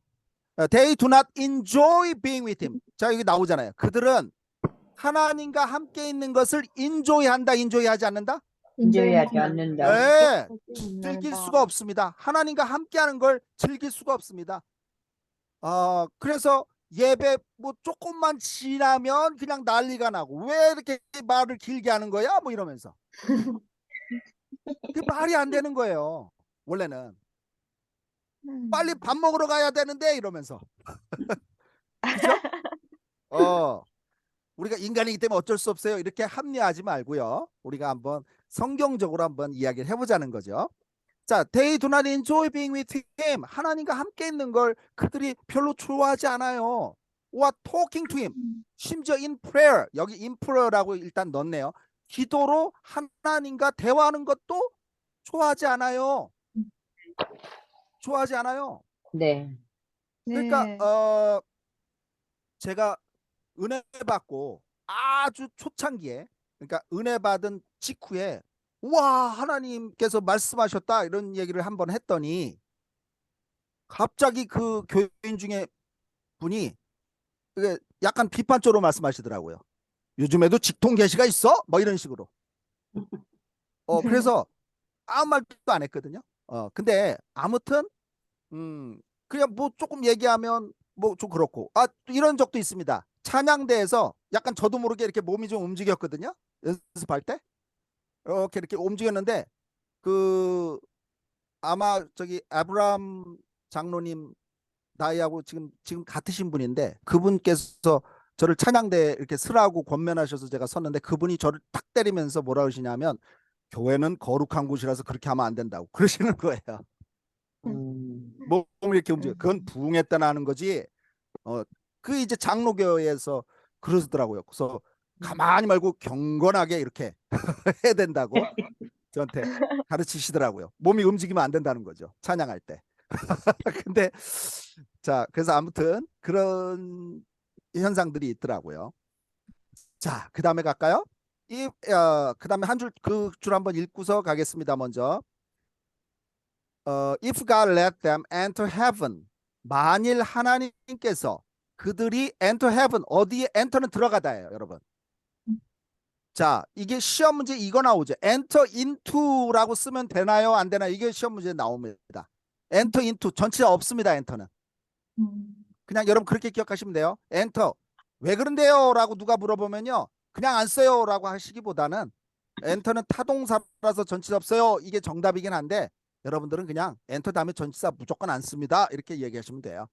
Speaker 2: They do not enjoy being with him. 자, 여기 나오잖아요. 그들은 하나님과 함께 있는 것을 enjoy한다, enjoy하지 않는다?
Speaker 3: 인정하지 않는다.
Speaker 2: 네, 즐길 수가 없습니다. 하나님과 함께하는 걸 즐길 수가 없습니다. 그래서 예배 뭐 조금만 지나면 그냥 난리가 나고 왜 이렇게 말을 길게 하는 거야? 뭐 이러면서 그 말이 안 되는 거예요. 원래는 빨리 밥 먹으러 가야 되는데 이러면서 그죠? 우리가 인간이기 때문에 어쩔 수 없어요. 이렇게 합리화하지 말고요. 우리가 한번 성경적으로 한번 이야기를 해보자는 거죠. 자, they do not enjoy being with him. 하나님과 함께 있는 걸 그들이 별로 좋아하지 않아요. What talking to him. 심지어 in prayer. 여기 in prayer라고 일단 넣었네요. 기도로 하나님과 대화하는 것도 좋아하지 않아요. 좋아하지 않아요.
Speaker 3: 네.
Speaker 2: 그러니까
Speaker 6: 네.
Speaker 2: 제가 은혜 받고 아주 초창기에, 그러니까 은혜 받은 직후에 와 하나님께서 말씀하셨다 이런 얘기를 한번 했더니 갑자기 그 교인 중에 분이 그게 약간 비판적으로 말씀하시더라고요. 요즘에도 직통 계시가 있어? 뭐 이런 식으로. 그래서 아무 말도 안 했거든요. 근데 아무튼 그냥 뭐 조금 얘기하면 뭐 좀 그렇고, 또 이런 적도 있습니다. 찬양대에서 약간 저도 모르게 이렇게 몸이 좀 움직였거든요. 연습할 때 이렇게 움직였는데 그 아마 저기 아브라함 장로님 나이하고 지금 같으신 분인데 그분께서 저를 찬양대에 이렇게 서라고 권면하셔서 제가 섰는데 그분이 저를 탁 때리면서 뭐라 그러시냐면 교회는 거룩한 곳이라서 그렇게 하면 안 된다고 그러시는 거예요. 몸을 이렇게 움직여. 그건 부흥했다는 거지. 그 이제 장로교회에서 그러더라고요. 그래서 가만히 말고 경건하게 이렇게 해야 된다고 저한테 가르치시더라고요. 몸이 움직이면 안 된다는 거죠. 찬양할 때. 근데 자, 그래서 아무튼 그런 현상들이 있더라고요. 자, 그 다음에 갈까요? 그 다음에 한 줄, 그 줄 한번 읽고서 가겠습니다. 먼저. If God let them enter heaven. 만일 하나님께서 그들이 enter heaven, 어디에 enter는 들어가다예요, 여러분. 자, 이게 시험 문제 이거 나오죠. enter into라고 쓰면 되나요? 안 되나요? 이게 시험 문제에 나옵니다. enter into 전치사 없습니다. enter는. 그냥 여러분 그렇게 기억하시면 돼요. enter. 왜 그런데요? 라고 누가 물어보면요. 그냥 안 써요. 라고 하시기보다는 enter는 타동사라서 전치사 없어요. 이게 정답이긴 한데 여러분들은 그냥 enter 다음에 전치사 무조건 안 씁니다. 이렇게 얘기하시면 돼요.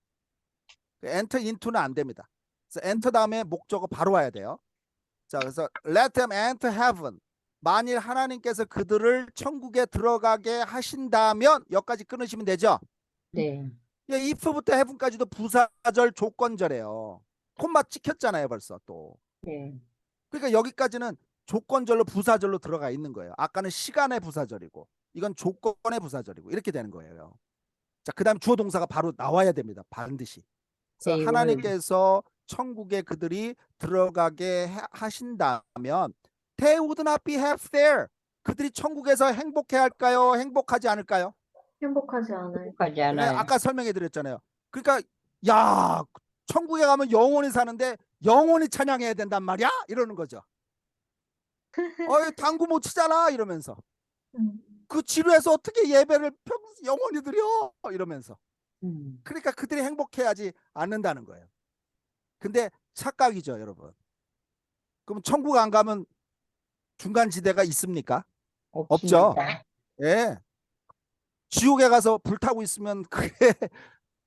Speaker 2: enter into는 안 됩니다. 그래서 enter 다음에 목적어 바로 와야 돼요. 자, 그래서 let them enter heaven. 만일 하나님께서 그들을 천국에 들어가게 하신다면 여기까지 끊으시면 되죠.
Speaker 3: 네.
Speaker 2: if부터 heaven까지도 부사절 조건절이에요. 콤마 찍혔잖아요, 벌써 또.
Speaker 3: 네.
Speaker 2: 그러니까 여기까지는 조건절로 부사절로 들어가 있는 거예요. 아까는 시간의 부사절이고 이건 조건의 부사절이고 이렇게 되는 거예요. 자, 그다음 주어 동사가 바로 나와야 됩니다. 반드시. 그래서
Speaker 3: They will.
Speaker 2: 하나님께서 천국에 그들이 들어가게 하신다면 they would not be happy there. 그들이 천국에서 행복해 할까요? 행복하지 않을까요?
Speaker 6: 행복하지 않아요.
Speaker 3: 행복하지
Speaker 2: 네,
Speaker 3: 않아요.
Speaker 2: 아까 설명해 드렸잖아요. 그러니까 야, 천국에 가면 영원히 사는데 영원히 찬양해야 된단 말이야? 이러는 거죠. 당구 못 치잖아 이러면서.
Speaker 6: 음.
Speaker 2: 그 지루해서 어떻게 예배를 영원히 드려? 이러면서.
Speaker 3: 음.
Speaker 2: 그러니까 그들이 행복해하지 않는다는 거예요. 근데 착각이죠, 여러분. 그럼 천국 안 가면 중간 지대가 있습니까? 없죠.
Speaker 3: 없습니다.
Speaker 2: 예. 지옥에 가서 불타고 있으면 그게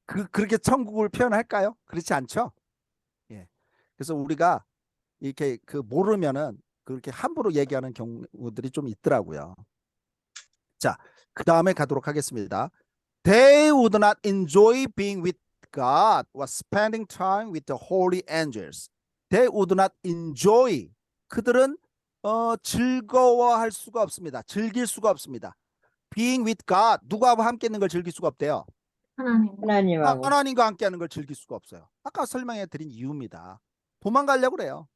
Speaker 2: 그렇게 천국을 표현할까요? 그렇지 않죠. 예. 그래서 우리가 이렇게 모르면은 그렇게 함부로 얘기하는 경우들이 좀 있더라고요. 자, 그 다음에 가도록 하겠습니다. They would not enjoy being with God or spending time with the holy angels. They would not enjoy. 그들은 즐거워할 수가 없습니다. 즐길 수가 없습니다. Being with God. 누구와 함께 있는 걸 즐길 수가 없대요.
Speaker 3: 하나님하고.
Speaker 2: 하나님과 함께 하는 걸 즐길 수가 없어요. 아까 설명해 드린 이유입니다. 도망가려고 그래요.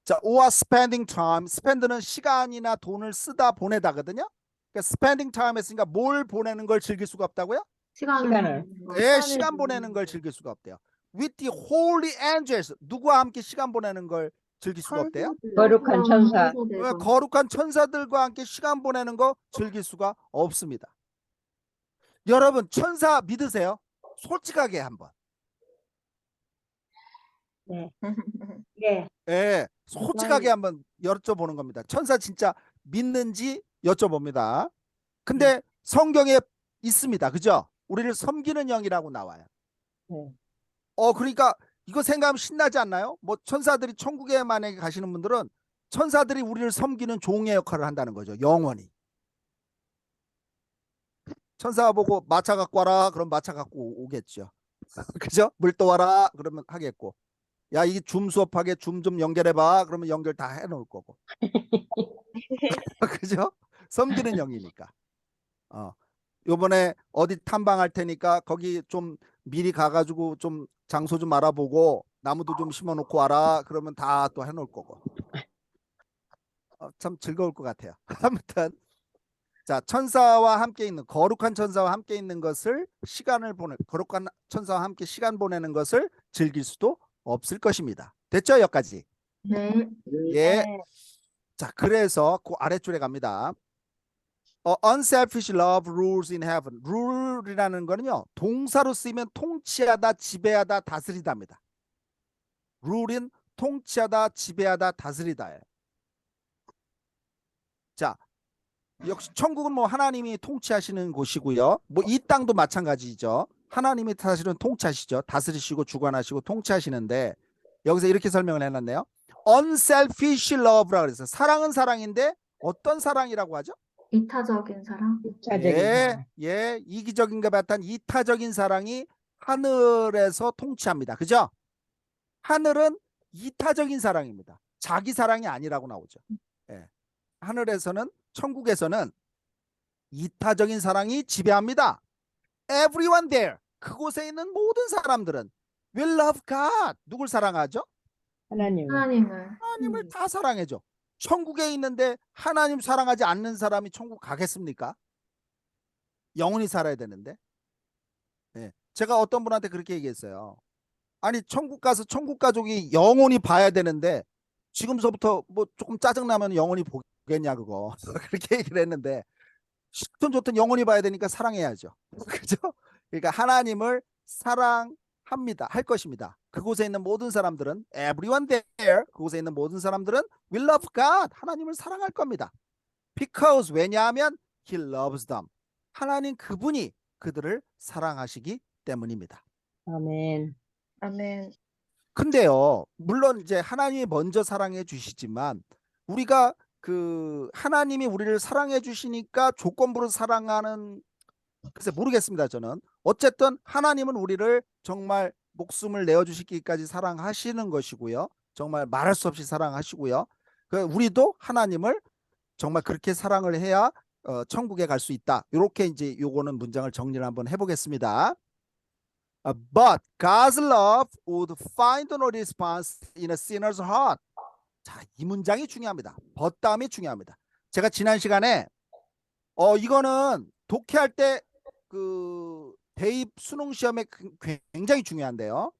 Speaker 2: 자, or spending time. spend는 시간이나 돈을 쓰다 보내다거든요. 그러니까 spending time 했으니까 뭘 보내는 걸 즐길 수가 없다고요?
Speaker 3: 시간을.
Speaker 2: 네, 시간 보내는 걸 즐길 수가 없대요. With the holy angels. 누구와 함께 시간 보내는 걸 즐길 수가 없대요?
Speaker 3: 거룩한 천사.
Speaker 2: 거룩한 천사들과 함께 시간 보내는 거 즐길 수가 없습니다. 여러분 천사 믿으세요? 솔직하게 한번.
Speaker 3: 네. 네.
Speaker 2: 예, 솔직하게 한번 여쭤보는 겁니다. 천사 진짜 믿는지 여쭤봅니다. 근데 성경에 있습니다. 그죠? 우리를 섬기는 영이라고 나와요.
Speaker 3: 네.
Speaker 2: 그러니까 이거 생각하면 신나지 않나요? 뭐 천사들이 천국에 만약에 가시는 분들은 천사들이 우리를 섬기는 종의 역할을 한다는 거죠. 영원히. 천사가 보고 마차 갖고 와라. 그럼 마차 갖고 오겠죠. 그죠? 물 떠와라. 그러면 하겠고. 야, 이 줌 수업하게 줌 좀 연결해봐. 그러면 연결 다 해놓을 거고. 그죠? 섬기는 영이니까. 요번에 어디 탐방할 테니까 거기 좀 미리 가가지고 좀 장소 좀 알아보고 나무도 좀 심어놓고 와라. 그러면 다 또 해놓을 거고. 참 즐거울 것 같아요. 아무튼 자, 천사와 함께 있는 거룩한 천사와 함께 있는 것을 거룩한 천사와 함께 시간 보내는 것을 즐길 수도 없을 것입니다. 됐죠? 여기까지.
Speaker 6: 네.
Speaker 2: 예.
Speaker 3: 네.
Speaker 2: 자, 그래서 그 아래줄에 갑니다. unselfish love rules in heaven. rule이라는 거는요, 동사로 쓰이면 통치하다, 지배하다, 다스리다입니다. rule인 통치하다, 지배하다, 다스리다예요. 자, 역시 천국은 뭐 하나님이 통치하시는 곳이고요. 뭐 이 땅도 마찬가지죠. 하나님이 사실은 통치하시죠. 다스리시고 주관하시고 통치하시는데 여기서 이렇게 설명을 해놨네요. unselfish love라고 그래서 사랑은 사랑인데 어떤 사랑이라고 하죠?
Speaker 6: 이타적인 사랑?
Speaker 3: 이차적인 사랑.
Speaker 2: 예, 이기적인 것 같은 이타적인 사랑이 하늘에서 통치합니다. 그죠? 하늘은 이타적인 사랑입니다. 자기 사랑이 아니라고 나오죠. 예. 하늘에서는, 천국에서는 이타적인 사랑이 지배합니다. Everyone there, 그곳에 있는 모든 사람들은 will love God. 누굴 사랑하죠?
Speaker 3: 하나님.
Speaker 6: 하나님을.
Speaker 2: 하나님을 다 사랑해줘. 천국에 있는데 하나님 사랑하지 않는 사람이 천국 가겠습니까? 영원히 살아야 되는데. 예. 제가 어떤 분한테 그렇게 얘기했어요. 아니, 천국 가서 천국 가족이 영원히 봐야 되는데 지금서부터 뭐 조금 짜증나면 영원히 보겠냐 그거. 그렇게 얘기를 했는데 싫든 좋든 영원히 봐야 되니까 사랑해야죠. 그죠? 그러니까 하나님을 사랑합니다. 할 것입니다. 그곳에 있는 모든 사람들은 everyone there, 그곳에 있는 모든 사람들은 will love God. 하나님을 사랑할 겁니다. Because 왜냐하면 he loves them. 하나님 그분이 그들을 사랑하시기 때문입니다.
Speaker 3: 아멘.
Speaker 7: 아멘.
Speaker 2: 근데요, 물론 이제 하나님이 먼저 사랑해 주시지만 우리가 그 하나님이 우리를 사랑해 주시니까 조건부로 사랑하는, 글쎄 모르겠습니다. 저는 어쨌든 하나님은 우리를 정말 목숨을 내어 주시기까지 사랑하시는 것이고요. 정말 말할 수 없이 사랑하시고요. 우리도 하나님을 정말 그렇게 사랑을 해야 천국에 갈 수 있다. 이렇게 이제 요거는 문장을 정리를 한번 해보겠습니다. But God's love would find no response in a sinner's heart. 자, 이 문장이 중요합니다. but 다음이 중요합니다. 제가 지난 시간에 이거는 독해할 때 그 대입 수능 시험에 굉장히 중요한데요.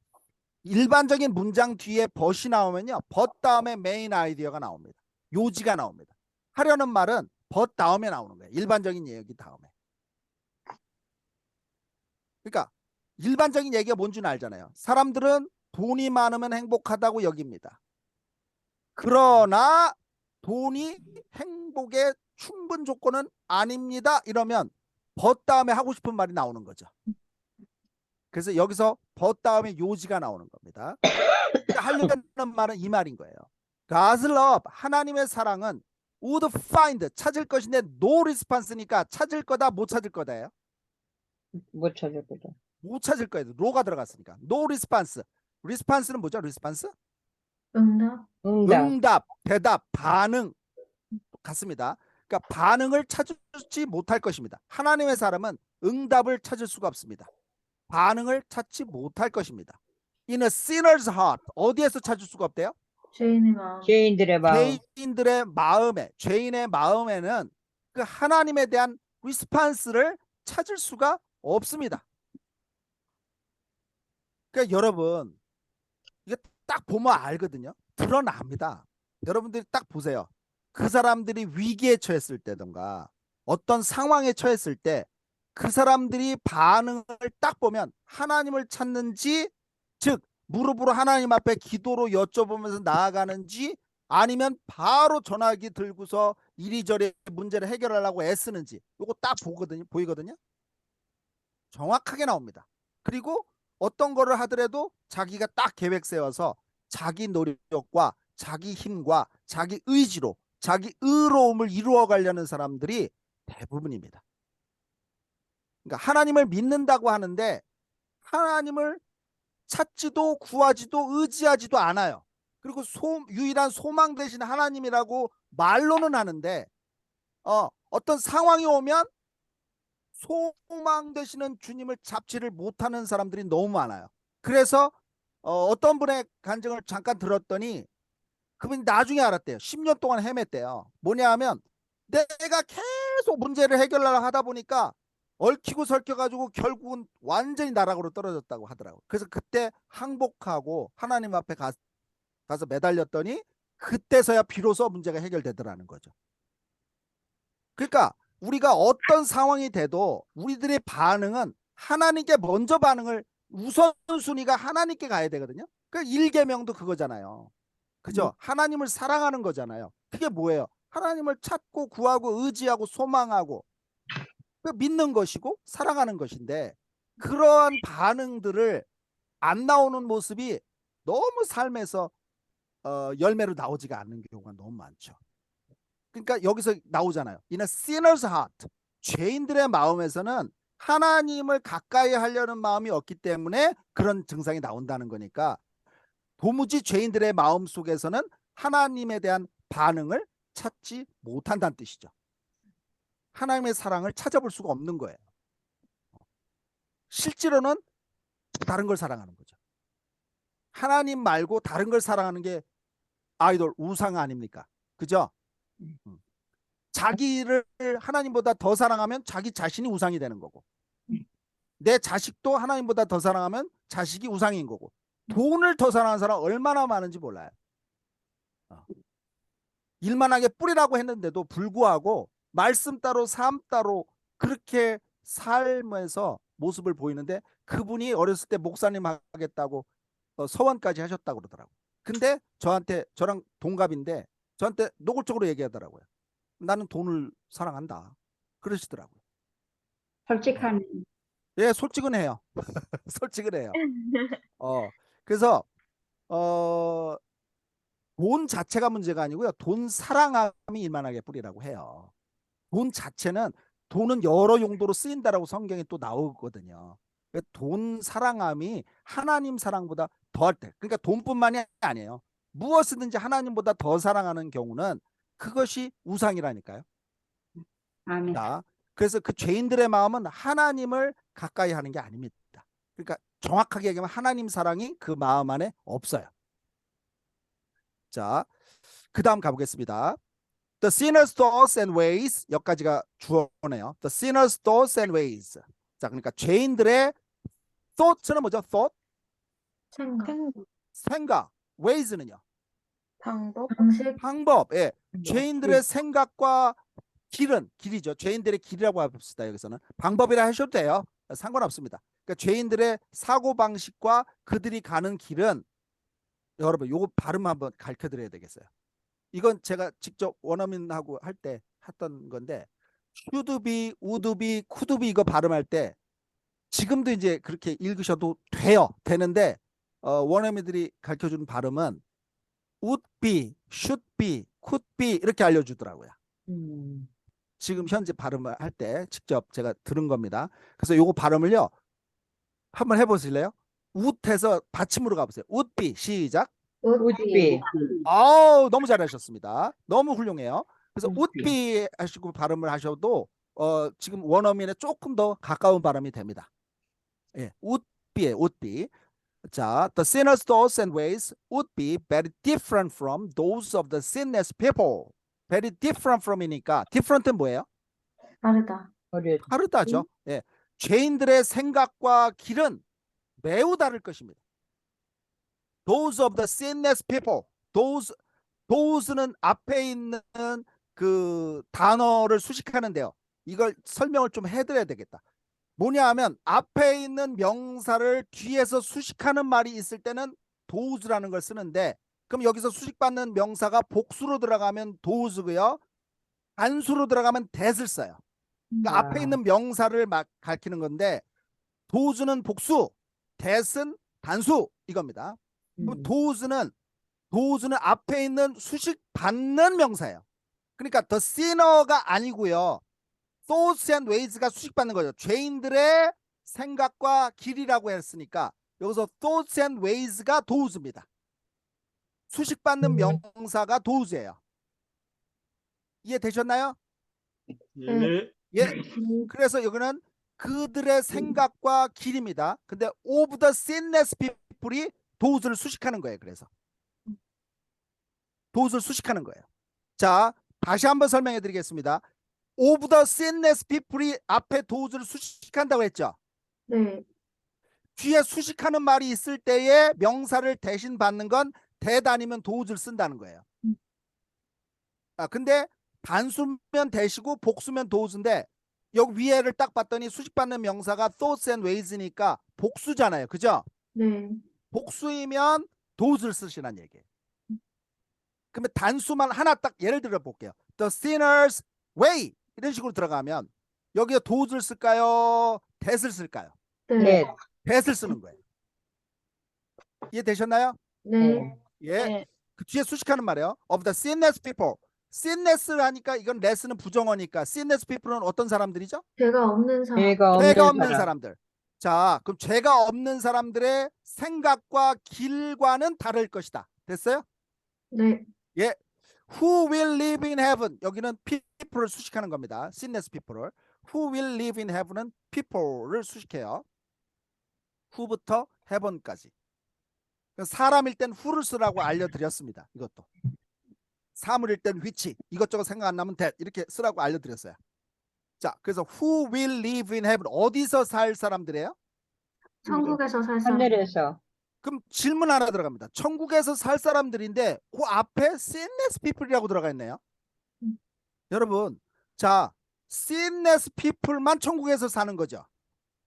Speaker 2: 일반적인 문장 뒤에 but이 나오면요, but 다음에 메인 아이디어가 나옵니다. 요지가 나옵니다. 하려는 말은 but 다음에 나오는 거예요. 일반적인 얘기 다음에. 그러니까 일반적인 얘기가 뭔지는 알잖아요. 사람들은 돈이 많으면 행복하다고 여깁니다. 그러나 돈이 행복의 충분 조건은 아닙니다. 이러면 but 다음에 하고 싶은 말이 나오는 거죠. 그래서 여기서 but 다음에 요지가 나오는 겁니다. 하려는 말은 이 말인 거예요. God's love, 하나님의 사랑은 would find, 찾을 것인데 no response니까 찾을 거다 못 찾을 거다예요.
Speaker 3: 못 찾을 거죠.
Speaker 2: 못 찾을 거예요. 로가 들어갔으니까. No response. response는 뭐죠? response?
Speaker 6: 응답?
Speaker 3: 응답.
Speaker 2: 응답, 대답, 반응 같습니다. 그러니까 반응을 찾지 못할 것입니다. 하나님의 사람은 응답을 찾을 수가 없습니다. 반응을 찾지 못할 것입니다. In a sinner's heart, 어디에서 찾을 수가 없대요?
Speaker 6: 죄인의 마음.
Speaker 3: 죄인들의 마음.
Speaker 2: 죄인들의 마음에, 죄인의 마음에는 그 하나님에 대한 리스판스를 찾을 수가 없습니다. 그러니까 여러분, 이게 딱 보면 알거든요. 드러납니다. 여러분들이 딱 보세요. 그 사람들이 위기에 처했을 때든가 어떤 상황에 처했을 때 그 사람들이 반응을 딱 보면 하나님을 찾는지, 즉 무릎으로 하나님 앞에 기도로 여쭤보면서 나아가는지, 아니면 바로 전화기 들고서 이리저리 문제를 해결하려고 애쓰는지, 이거 딱 보이거든요. 정확하게 나옵니다. 그리고 어떤 거를 하더라도 자기가 딱 계획 세워서 자기 노력과 자기 힘과 자기 의지로 자기 의로움을 이루어 가려는 사람들이 대부분입니다. 그러니까 하나님을 믿는다고 하는데 하나님을 찾지도 구하지도 의지하지도 않아요. 그리고 유일한 소망 되신 하나님이라고 말로는 하는데 어떤 상황이 오면 소망 되시는 주님을 잡지를 못하는 사람들이 너무 많아요. 그래서 어떤 분의 간증을 잠깐 들었더니 그분이 나중에 알았대요. 10년 동안 헤맸대요. 뭐냐 하면 내가 계속 문제를 해결하려 하다 보니까 얽히고 설켜가지고 결국은 완전히 나락으로 떨어졌다고 하더라고요. 그래서 그때 항복하고 하나님 앞에 가서 매달렸더니 그때서야 비로소 문제가 해결되더라는 거죠. 그러니까 우리가 어떤 상황이 돼도 우리들의 반응은 하나님께 먼저 반응을 우선순위가 하나님께 가야 되거든요. 그 1계명도 그거잖아요. 그죠? 하나님을 사랑하는 거잖아요. 그게 뭐예요? 하나님을 찾고 구하고 의지하고 소망하고 믿는 것이고 사랑하는 것인데 그러한 반응들을 안 나오는 모습이 너무 삶에서 열매로 나오지가 않는 경우가 너무 많죠. 그러니까 여기서 나오잖아요. In a sinner's heart. 죄인들의 마음에서는 하나님을 가까이 하려는 마음이 없기 때문에 그런 증상이 나온다는 거니까 도무지 죄인들의 마음 속에서는 하나님에 대한 반응을 찾지 못한다는 뜻이죠. 하나님의 사랑을 찾아볼 수가 없는 거예요. 실제로는 다른 걸 사랑하는 거죠. 하나님 말고 다른 걸 사랑하는 게 아이돌, 우상 아닙니까? 그죠? 자기를 하나님보다 더 사랑하면 자기 자신이 우상이 되는 거고 내 자식도 하나님보다 더 사랑하면 자식이 우상인 거고 돈을 더 사랑하는 사람 얼마나 많은지 몰라요. 일만하게 뿌리라고 했는데도 불구하고 말씀 따로 삶 따로 그렇게 삶에서 모습을 보이는데 그분이 어렸을 때 목사님 하겠다고 서원까지 하셨다고 그러더라고요. 근데 저랑 동갑인데 저한테 노골적으로 얘기하더라고요. 나는 돈을 사랑한다. 그러시더라고요.
Speaker 3: 솔직한.
Speaker 2: 예, 솔직은 해요. 솔직은 해요. 그래서 돈 자체가 문제가 아니고요. 돈 사랑함이 일만하게 뿌리라고 해요. 돈은 여러 용도로 쓰인다라고 성경에 또 나오거든요. 돈 사랑함이 하나님 사랑보다 더할 때, 그러니까 돈뿐만이 아니에요. 무엇이든지 하나님보다 더 사랑하는 경우는 그것이 우상이라니까요.
Speaker 3: 아멘.
Speaker 2: 그래서 그 죄인들의 마음은 하나님을 가까이 하는 게 아닙니다. 그러니까 정확하게 얘기하면 하나님 사랑이 그 마음 안에 없어요. 자, 그 다음 가보겠습니다. The sinner's thoughts and ways, 여기까지가 주어네요. The sinner's thoughts and ways. 자, 그러니까 죄인들의 thoughts는 뭐죠? thought, 생각, ways는요? 방법. 예. 죄인들의 생각과 길이죠. 죄인들의 길이라고 합시다. 여기서는 방법이라 하셔도 돼요. 상관없습니다. 그러니까 죄인들의 사고 방식과 그들이 가는 길은 여러분 요거 발음 한번 가르쳐 드려야 되겠어요. 이건 제가 직접 원어민하고 할 때 했던 건데 should be, would be, could be 이거 발음할 때 지금도 이제 그렇게 읽으셔도 되는데 원어민들이 가르쳐 주는 발음은 would be, should be, could be 이렇게 알려주더라고요. 지금 현재 발음을 할 때 직접 제가 들은 겁니다. 그래서 요거 발음을요 한번 해보실래요? would 받침으로 가보세요. would be 시작.
Speaker 3: would be.
Speaker 2: 너무 잘하셨습니다. 너무 훌륭해요. 그래서 would be 하시고 발음을 하셔도 지금 원어민에 조금 더 가까운 발음이 됩니다. 예, would be. 자, the sinner's thoughts and ways would be very different from those of the sinless people. very different from이니까 different은 뭐예요? 다르다죠. 예, 죄인들의 생각과 길은 매우 다를 것입니다. Those of the sinless people. Those는 앞에 있는 그 단어를 수식하는데요. 이걸 설명을 좀 해드려야 되겠다. 뭐냐 하면 앞에 있는 명사를 뒤에서 수식하는 말이 있을 때는 those라는 걸 쓰는데 그럼 여기서 수식받는 명사가 복수로 들어가면 those고요. 단수로 들어가면 that을 써요. 그러니까 앞에 있는 명사를 막 가리키는 건데 those는 복수, that은 단수 이겁니다. those는 앞에 있는 수식 받는 명사예요. 그러니까 the sinner가 아니고요. thoughts and ways가 수식 받는 거죠. 죄인들의 생각과 길이라고 했으니까 여기서 thoughts and ways가 does입니다. 수식받는 명사가 does예요. 이해되셨나요?
Speaker 4: 예.
Speaker 2: 예. 그래서 여기는 그들의 생각과 길입니다. 근데 of the sinless people이 does를 수식하는 거예요. 그래서 does를 수식하는 거예요. 자, 다시 한번 설명해 드리겠습니다. of the sinless people이 앞에 does를 수식한다고 했죠.
Speaker 6: 네.
Speaker 2: 뒤에 수식하는 말이 있을 때에 명사를 대신 받는 건 that 아니면 does를 쓴다는 거예요. 근데 단수면 대시고 복수면 does인데 여기 위에를 딱 봤더니 수식받는 명사가 thoughts and ways니까 복수잖아요. 그죠?
Speaker 6: 네.
Speaker 2: 복수이면 does를 쓰시란 얘기예요. 그러면 단수만 하나 딱 예를 들어 볼게요. The sinner's way 이런 식으로 들어가면 여기에 does를 쓸까요? that을 쓸까요?
Speaker 6: 네.
Speaker 2: that을 쓰는 거예요. 이해되셨나요?
Speaker 6: 네.
Speaker 2: 예.
Speaker 7: 네.
Speaker 2: 그 뒤에 수식하는 말이에요. Of the sinless people. sinless를 하니까 이건 less는 부정어니까 sinless people은 어떤 사람들이죠?
Speaker 6: 죄가 없는 사람.
Speaker 2: 죄가 없는 사람들. 자, 그럼 죄가 없는 사람들의 생각과 길과는 다를 것이다. 됐어요?
Speaker 6: 네.
Speaker 2: 예. Who will live in heaven? 여기는 people을 수식하는 겁니다. sinless people을. Who will live in heaven은 people를 수식해요. who부터 heaven까지. 사람일 땐 who를 쓰라고 알려드렸습니다. 이것도. 사물일 땐 which. 이것저것 생각 안 나면 that. 이렇게 쓰라고 알려드렸어요. 자, 그래서 who will live in heaven. 어디서 살 사람들이에요?
Speaker 6: 천국에서 살 사람.
Speaker 3: 하늘에서.
Speaker 2: 그럼 질문 하나 들어갑니다. 천국에서 살 사람들인데 그 앞에 sinless people이라고 들어가 있네요. 여러분, 자, sinless people만 천국에서 사는 거죠.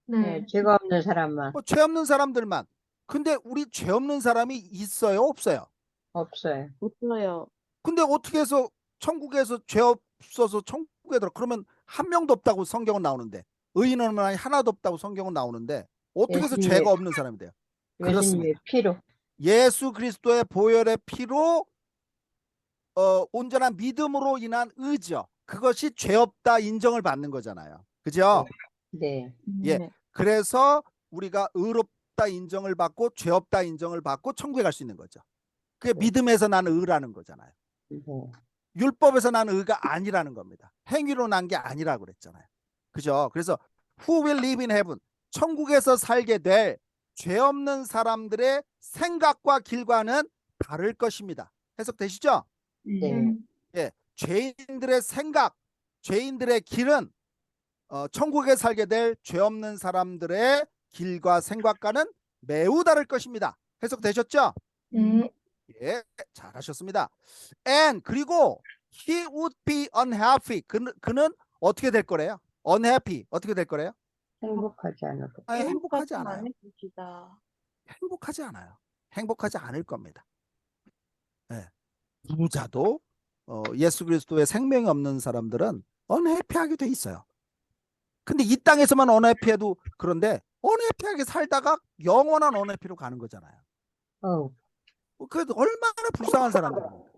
Speaker 6: 네.
Speaker 3: 네, 죄가 없는 사람만.
Speaker 2: 죄 없는 사람들만. 근데 우리 죄 없는 사람이 있어요? 없어요?
Speaker 3: 없어요.
Speaker 7: 없어요.
Speaker 2: 근데 어떻게 해서 천국에서 죄 없어서 천국에 들어? 그러면 한 명도 없다고 성경은 나오는데, 의인은 하나도 없다고 성경은 나오는데 어떻게 해서
Speaker 3: 예수님의-
Speaker 2: 죄가 없는 사람이 돼요?
Speaker 3: 예수님의 피로.
Speaker 2: 예수 그리스도의 보혈의 피로 온전한 믿음으로 인한 의죠. 그것이 죄 없다 인정을 받는 거잖아요. 그죠?
Speaker 3: 네.
Speaker 2: 예.
Speaker 7: 네.
Speaker 2: 그래서 우리가 의롭다 인정을 받고 죄 없다 인정을 받고 천국에 갈 수 있는 거죠. 그게 믿음에서 난 의라는 거잖아요.
Speaker 3: 네.
Speaker 2: 율법에서 난 의가 아니라는 겁니다. 행위로 난 게 아니라고 그랬잖아요. 그죠? 그래서 who will live in heaven? 천국에서 살게 될 죄 없는 사람들의 생각과 길과는 다를 것입니다. 해석되시죠?
Speaker 3: 네.
Speaker 2: 예, 죄인들의 생각, 죄인들의 길은 천국에 살게 될 죄 없는 사람들의 길과 생각과는 매우 다를 것입니다. 해석되셨죠?
Speaker 6: 네.
Speaker 2: 예, 잘하셨습니다. And 그리고 he would be unhappy. 그는 어떻게 될 거래요? unhappy 어떻게 될 거래요?
Speaker 3: 행복하지 않을 것.
Speaker 2: 아니, 행복하지
Speaker 7: 행복하진
Speaker 2: 않아요.
Speaker 7: 않을 것이다.
Speaker 2: 행복하지 않아요. 행복하지 않을 겁니다. 예. 부자도 예수 그리스도의 생명이 없는 사람들은 unhappy하게 돼 있어요. 근데 이 땅에서만 unhappy해도 그런데 unhappy하게 살다가 영원한 unhappy로 가는 거잖아요. 그래도 얼마나 불쌍한 사람들입니까?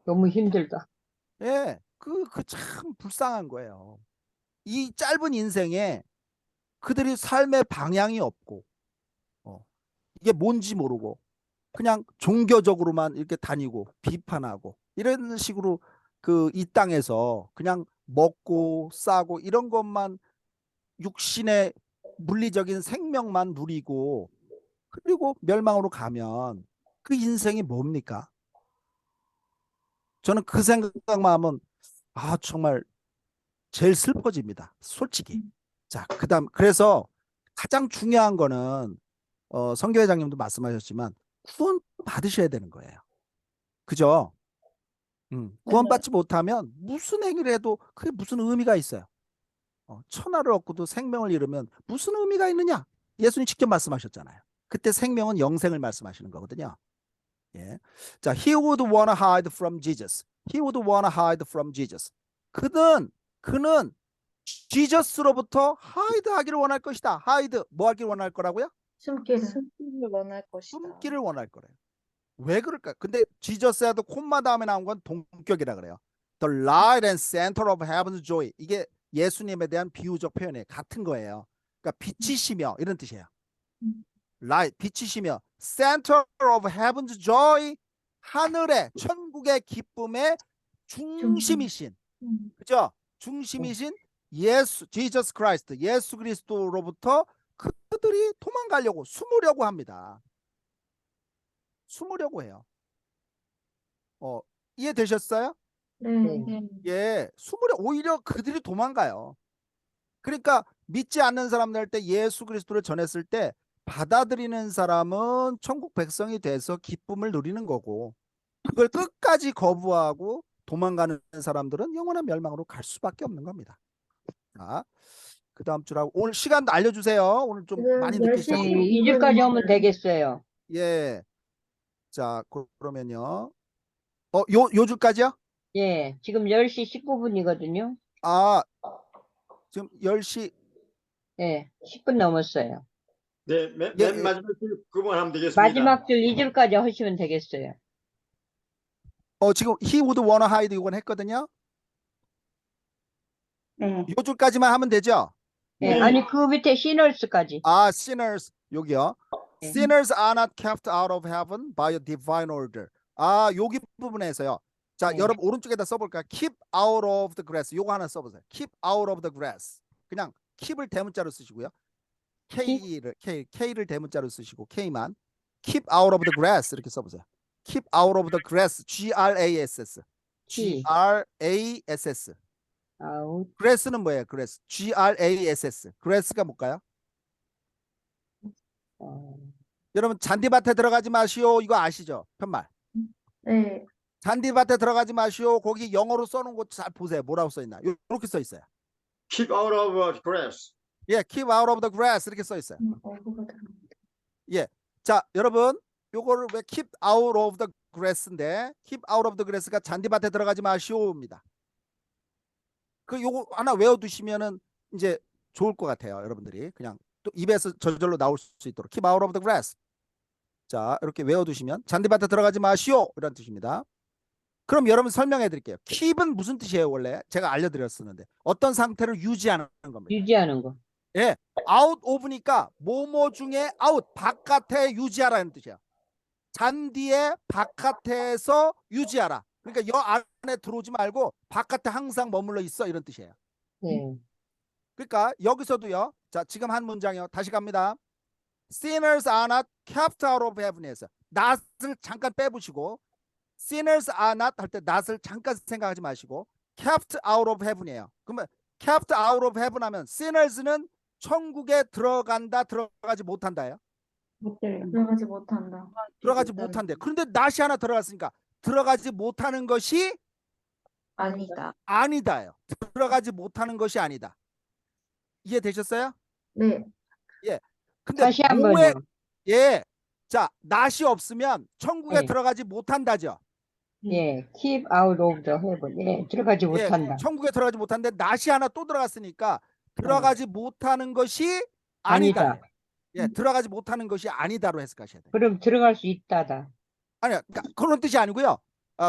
Speaker 3: 너무 힘들다.
Speaker 2: 예, 그 참 불쌍한 거예요. 이 짧은 인생에 그들이 삶의 방향이 없고, 이게 뭔지 모르고, 그냥 종교적으로만 이렇게 다니고, 비판하고, 이런 식으로 이 땅에서 그냥 먹고 싸고 이런 것만 육신의 물리적인 생명만 누리고, 그리고 멸망으로 가면 그 인생이 뭡니까? 저는 그 생각만 하면, 정말 제일 슬퍼집니다. 솔직히. 자, 그래서 가장 중요한 거는 성교 회장님도 말씀하셨지만 구원 받으셔야 되는 거예요. 그죠? 구원받지 못하면 무슨 행위를 해도 그게 무슨 의미가 있어요? 천하를 얻고도 생명을 잃으면 무슨 의미가 있느냐? 예수님 직접 말씀하셨잖아요. 그때 생명은 영생을 말씀하시는 거거든요. 예. 자, he would wanna hide from Jesus. He would wanna hide from Jesus. 그는 지저스로부터 하이드하기를 원할 것이다. 하이드 뭐 하기를 원할 거라고요?
Speaker 6: 숨기를.
Speaker 7: 숨기를 원할 것이다.
Speaker 2: 숨기를 원할 거래요. 왜 그럴까? 근데 지저스에도 콤마 다음에 나온 건 동격이라 그래요. The light and center of heaven's joy. 이게 예수님에 대한 비유적 표현이에요. 같은 거예요. 그러니까 빛이시며 이런 뜻이에요. light 빛이시며 center of heaven's joy 하늘의 천국의 기쁨의 중심이신 그죠? 중심이신 예수 Jesus Christ 예수 그리스도로부터 그들이 도망가려고 숨으려고 합니다. 숨으려고 해요. 이해되셨어요?
Speaker 6: 네.
Speaker 3: 네.
Speaker 2: 예, 숨으려 오히려 그들이 도망가요. 그러니까 믿지 않는 사람들 때 예수 그리스도를 전했을 때 받아들이는 사람은 천국 백성이 돼서 기쁨을 누리는 거고 그걸 끝까지 거부하고 도망가는 사람들은 영원한 멸망으로 갈 수밖에 없는 겁니다. 자, 그 다음 주라고 오늘 시간도 알려주세요. 오늘 좀
Speaker 6: 지금
Speaker 2: 많이 늦게
Speaker 6: 10시
Speaker 3: 네,
Speaker 2: 시작해요.
Speaker 3: 2주까지 하면 되겠어요.
Speaker 2: 예, 자 그러면요. 요 줄까지요?
Speaker 3: 예, 지금 10시 19분이거든요.
Speaker 2: 아, 지금 10시
Speaker 3: 예, 10분 넘었어요.
Speaker 4: 네, 맨
Speaker 2: 예,
Speaker 4: 마지막 줄 그만하면 되겠습니다.
Speaker 3: 마지막 줄 2줄까지 하시면 되겠어요.
Speaker 2: 지금 he would wanna hide 이건 했거든요.
Speaker 7: 네.
Speaker 2: 요 줄까지만 하면 되죠?
Speaker 3: 예,
Speaker 4: 네.
Speaker 3: 아니, 그 밑에 sinners,까지.
Speaker 2: 아, sinners 여기요.
Speaker 3: 네.
Speaker 2: Sinners are not kept out of heaven by a divine order. 아, 여기 부분에서요. 자,
Speaker 3: 네.
Speaker 2: 여러분 오른쪽에다 써볼까요? Keep out of the grass. 요거 하나 써보세요. Keep out of the grass. 그냥 keep을 대문자로 쓰시고요. K를 대문자로 쓰시고 K만 keep out of the grass 이렇게 써보세요. Keep out of the grass. Grass.
Speaker 3: T.
Speaker 2: grass.
Speaker 3: 아웃.
Speaker 2: grass는 뭐예요? grass. grass. grass가 뭘까요?
Speaker 3: 어,
Speaker 2: 여러분 잔디밭에 들어가지 마시오. 이거 아시죠? 편말.
Speaker 6: 네.
Speaker 2: 잔디밭에 들어가지 마시오. 거기 영어로 써놓은 거 잘 보세요. 뭐라고 써 있나? 이렇게 써 있어요.
Speaker 4: Keep out of grass.
Speaker 2: 예, keep out of the grass 이렇게 써 있어요.
Speaker 6: 어부가 들어갑니다.
Speaker 2: 예, 자 여러분 요거를 왜 keep out of the grass인데 keep out of the grass가 잔디밭에 들어가지 마시오입니다. 그 요거 하나 외워두시면은 이제 좋을 것 같아요. 여러분들이 그냥 또 입에서 저절로 나올 수 있도록 keep out of the grass. 자 이렇게 외워두시면 잔디밭에 들어가지 마시오 이런 뜻입니다. 그럼 여러분 설명해 드릴게요. keep은 무슨 뜻이에요? 원래 제가 알려드렸었는데 어떤 상태를 유지하는 겁니다.
Speaker 3: 유지하는 거.
Speaker 2: 예, out of니까 뭐뭐 중에 out 바깥에 유지하라는 뜻이야. 잔디의 바깥에서 유지하라. 그러니까 여 안에 들어오지 말고 바깥에 항상 머물러 있어 이런 뜻이에요.
Speaker 3: 네.
Speaker 2: 그러니까 여기서도요. 자 지금 한 문장이요. 다시 갑니다. Sinners are not kept out of heaven에서 not을 잠깐 빼보시고 sinners are not 할 때 not을 잠깐 생각하지 마시고 kept out of heaven이에요. 그러면 kept out of heaven 하면 sinners는 천국에 들어간다 들어가지 못한다예요.
Speaker 6: 들어가지 못한다.
Speaker 2: 들어가지 못한대. 그런데 not이 하나 들어갔으니까 들어가지 못하는 것이
Speaker 7: 아니다.
Speaker 2: 아니다예요. 들어가지 못하는 것이 아니다. 이해되셨어요?
Speaker 6: 네.
Speaker 2: 근데
Speaker 3: 다시 한
Speaker 2: 뭐에
Speaker 3: 번요.
Speaker 2: 예. 자, not이 없으면 천국에
Speaker 3: 네.
Speaker 2: 들어가지 못한다죠.
Speaker 3: 예, keep out of the heaven. 예, 들어가지 못한다.
Speaker 2: 천국에 들어가지 못한데 not이 하나 또 들어갔으니까 들어가지 못하는 것이 아니다.
Speaker 3: 아니다.
Speaker 2: 예, 들어가지 못하는 것이 아니다로 해석하셔야 돼요.
Speaker 3: 그럼 들어갈 수 있다다.
Speaker 2: 아니요, 그러니까 그런 뜻이 아니고요.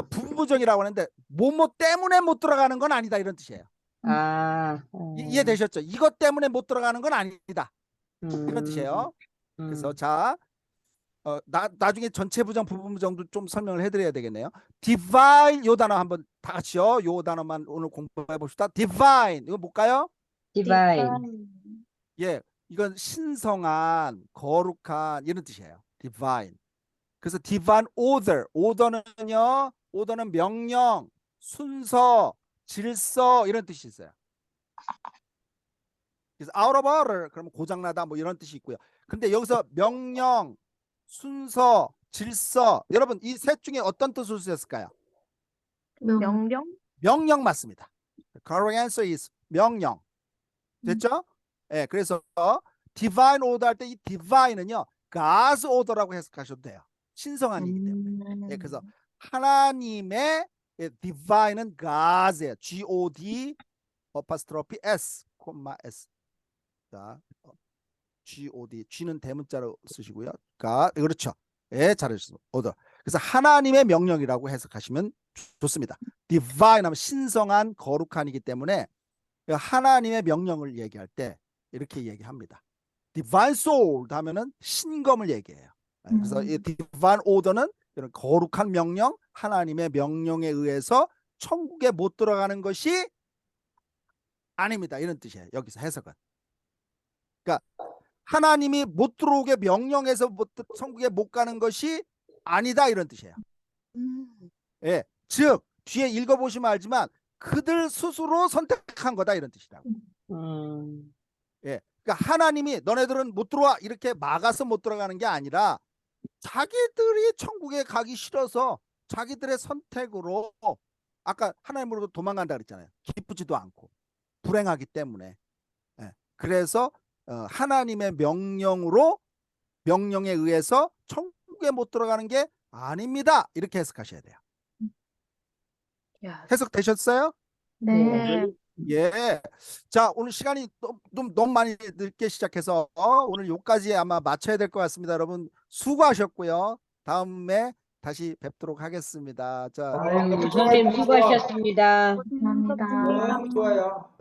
Speaker 2: 부부정이라고 하는데 뭐뭐 때문에 못 들어가는 건 아니다 이런 뜻이에요.
Speaker 3: 아,
Speaker 2: 이해되셨죠? 이것 때문에 못 들어가는 건 아니다 이런 뜻이에요. 그래서 자, 나중에 전체 부정, 부분 부정도 좀 설명을 해드려야 되겠네요. divine 요 단어 한번 다 같이요. 요 단어만 오늘 공부해 봅시다. divine 이거 뭘까요?
Speaker 3: divine.
Speaker 2: 예, 이건 신성한, 거룩한 이런 뜻이에요. divine. 그래서 divine order는요. order는 명령, 순서, 질서 이런 뜻이 있어요. 그래서 out of order 그러면 고장나다 뭐 이런 뜻이 있고요. 근데 여기서 명령, 순서, 질서 여러분 이 셋 중에 어떤 뜻을 쓰셨을까요?
Speaker 7: 명령?
Speaker 2: 명령 맞습니다. The correct answer is 명령. 됐죠? 예, 그래서 divine order 할 때 이 divine은요 God's order라고 해석하셔도 돼요. 신성한이기 때문에. 예, 그래서 하나님의 divine은 God이에요. G-O-D apostrophe S, S. 자, G-O-D, G는 대문자로 쓰시고요. 그렇죠. 예, 잘하셨습니다. order. 그래서 하나님의 명령이라고 해석하시면 좋습니다. divine 하면 신성한, 거룩한이기 때문에 하나님의 명령을 얘기할 때 이렇게 얘기합니다. divine soul 하면은 신검을 얘기해요. 그래서 이 divine order는 이런 거룩한 명령, 하나님의 명령에 의해서 천국에 못 들어가는 것이 아닙니다. 이런 뜻이에요. 여기서 해석은. 그러니까 하나님이 못 들어오게 명령해서 천국에 못 가는 것이 아니다 이런 뜻이에요. 예, 즉 뒤에 읽어보시면 알지만 그들 스스로 선택한 거다 이런 뜻이라고. 예, 그러니까 하나님이 너네들은 못 들어와 이렇게 막아서 못 들어가는 게 아니라 자기들이 천국에 가기 싫어서 자기들의 선택으로 아까 하나님으로부터 도망간다 그랬잖아요. 기쁘지도 않고 불행하기 때문에. 예, 그래서 하나님의 명령에 의해서 천국에 못 들어가는 게 아닙니다. 이렇게 해석하셔야 돼요. 해석되셨어요?
Speaker 6: 네.
Speaker 2: 예. 자, 오늘 시간이 너무 많이 늦게 시작해서 오늘 여기까지 아마 마쳐야 될 것 같습니다. 여러분 수고하셨고요. 다음에 다시 뵙도록 하겠습니다. 자,
Speaker 3: 선생님 수고하셨습니다.
Speaker 6: 감사합니다.
Speaker 1: 너무 좋아요.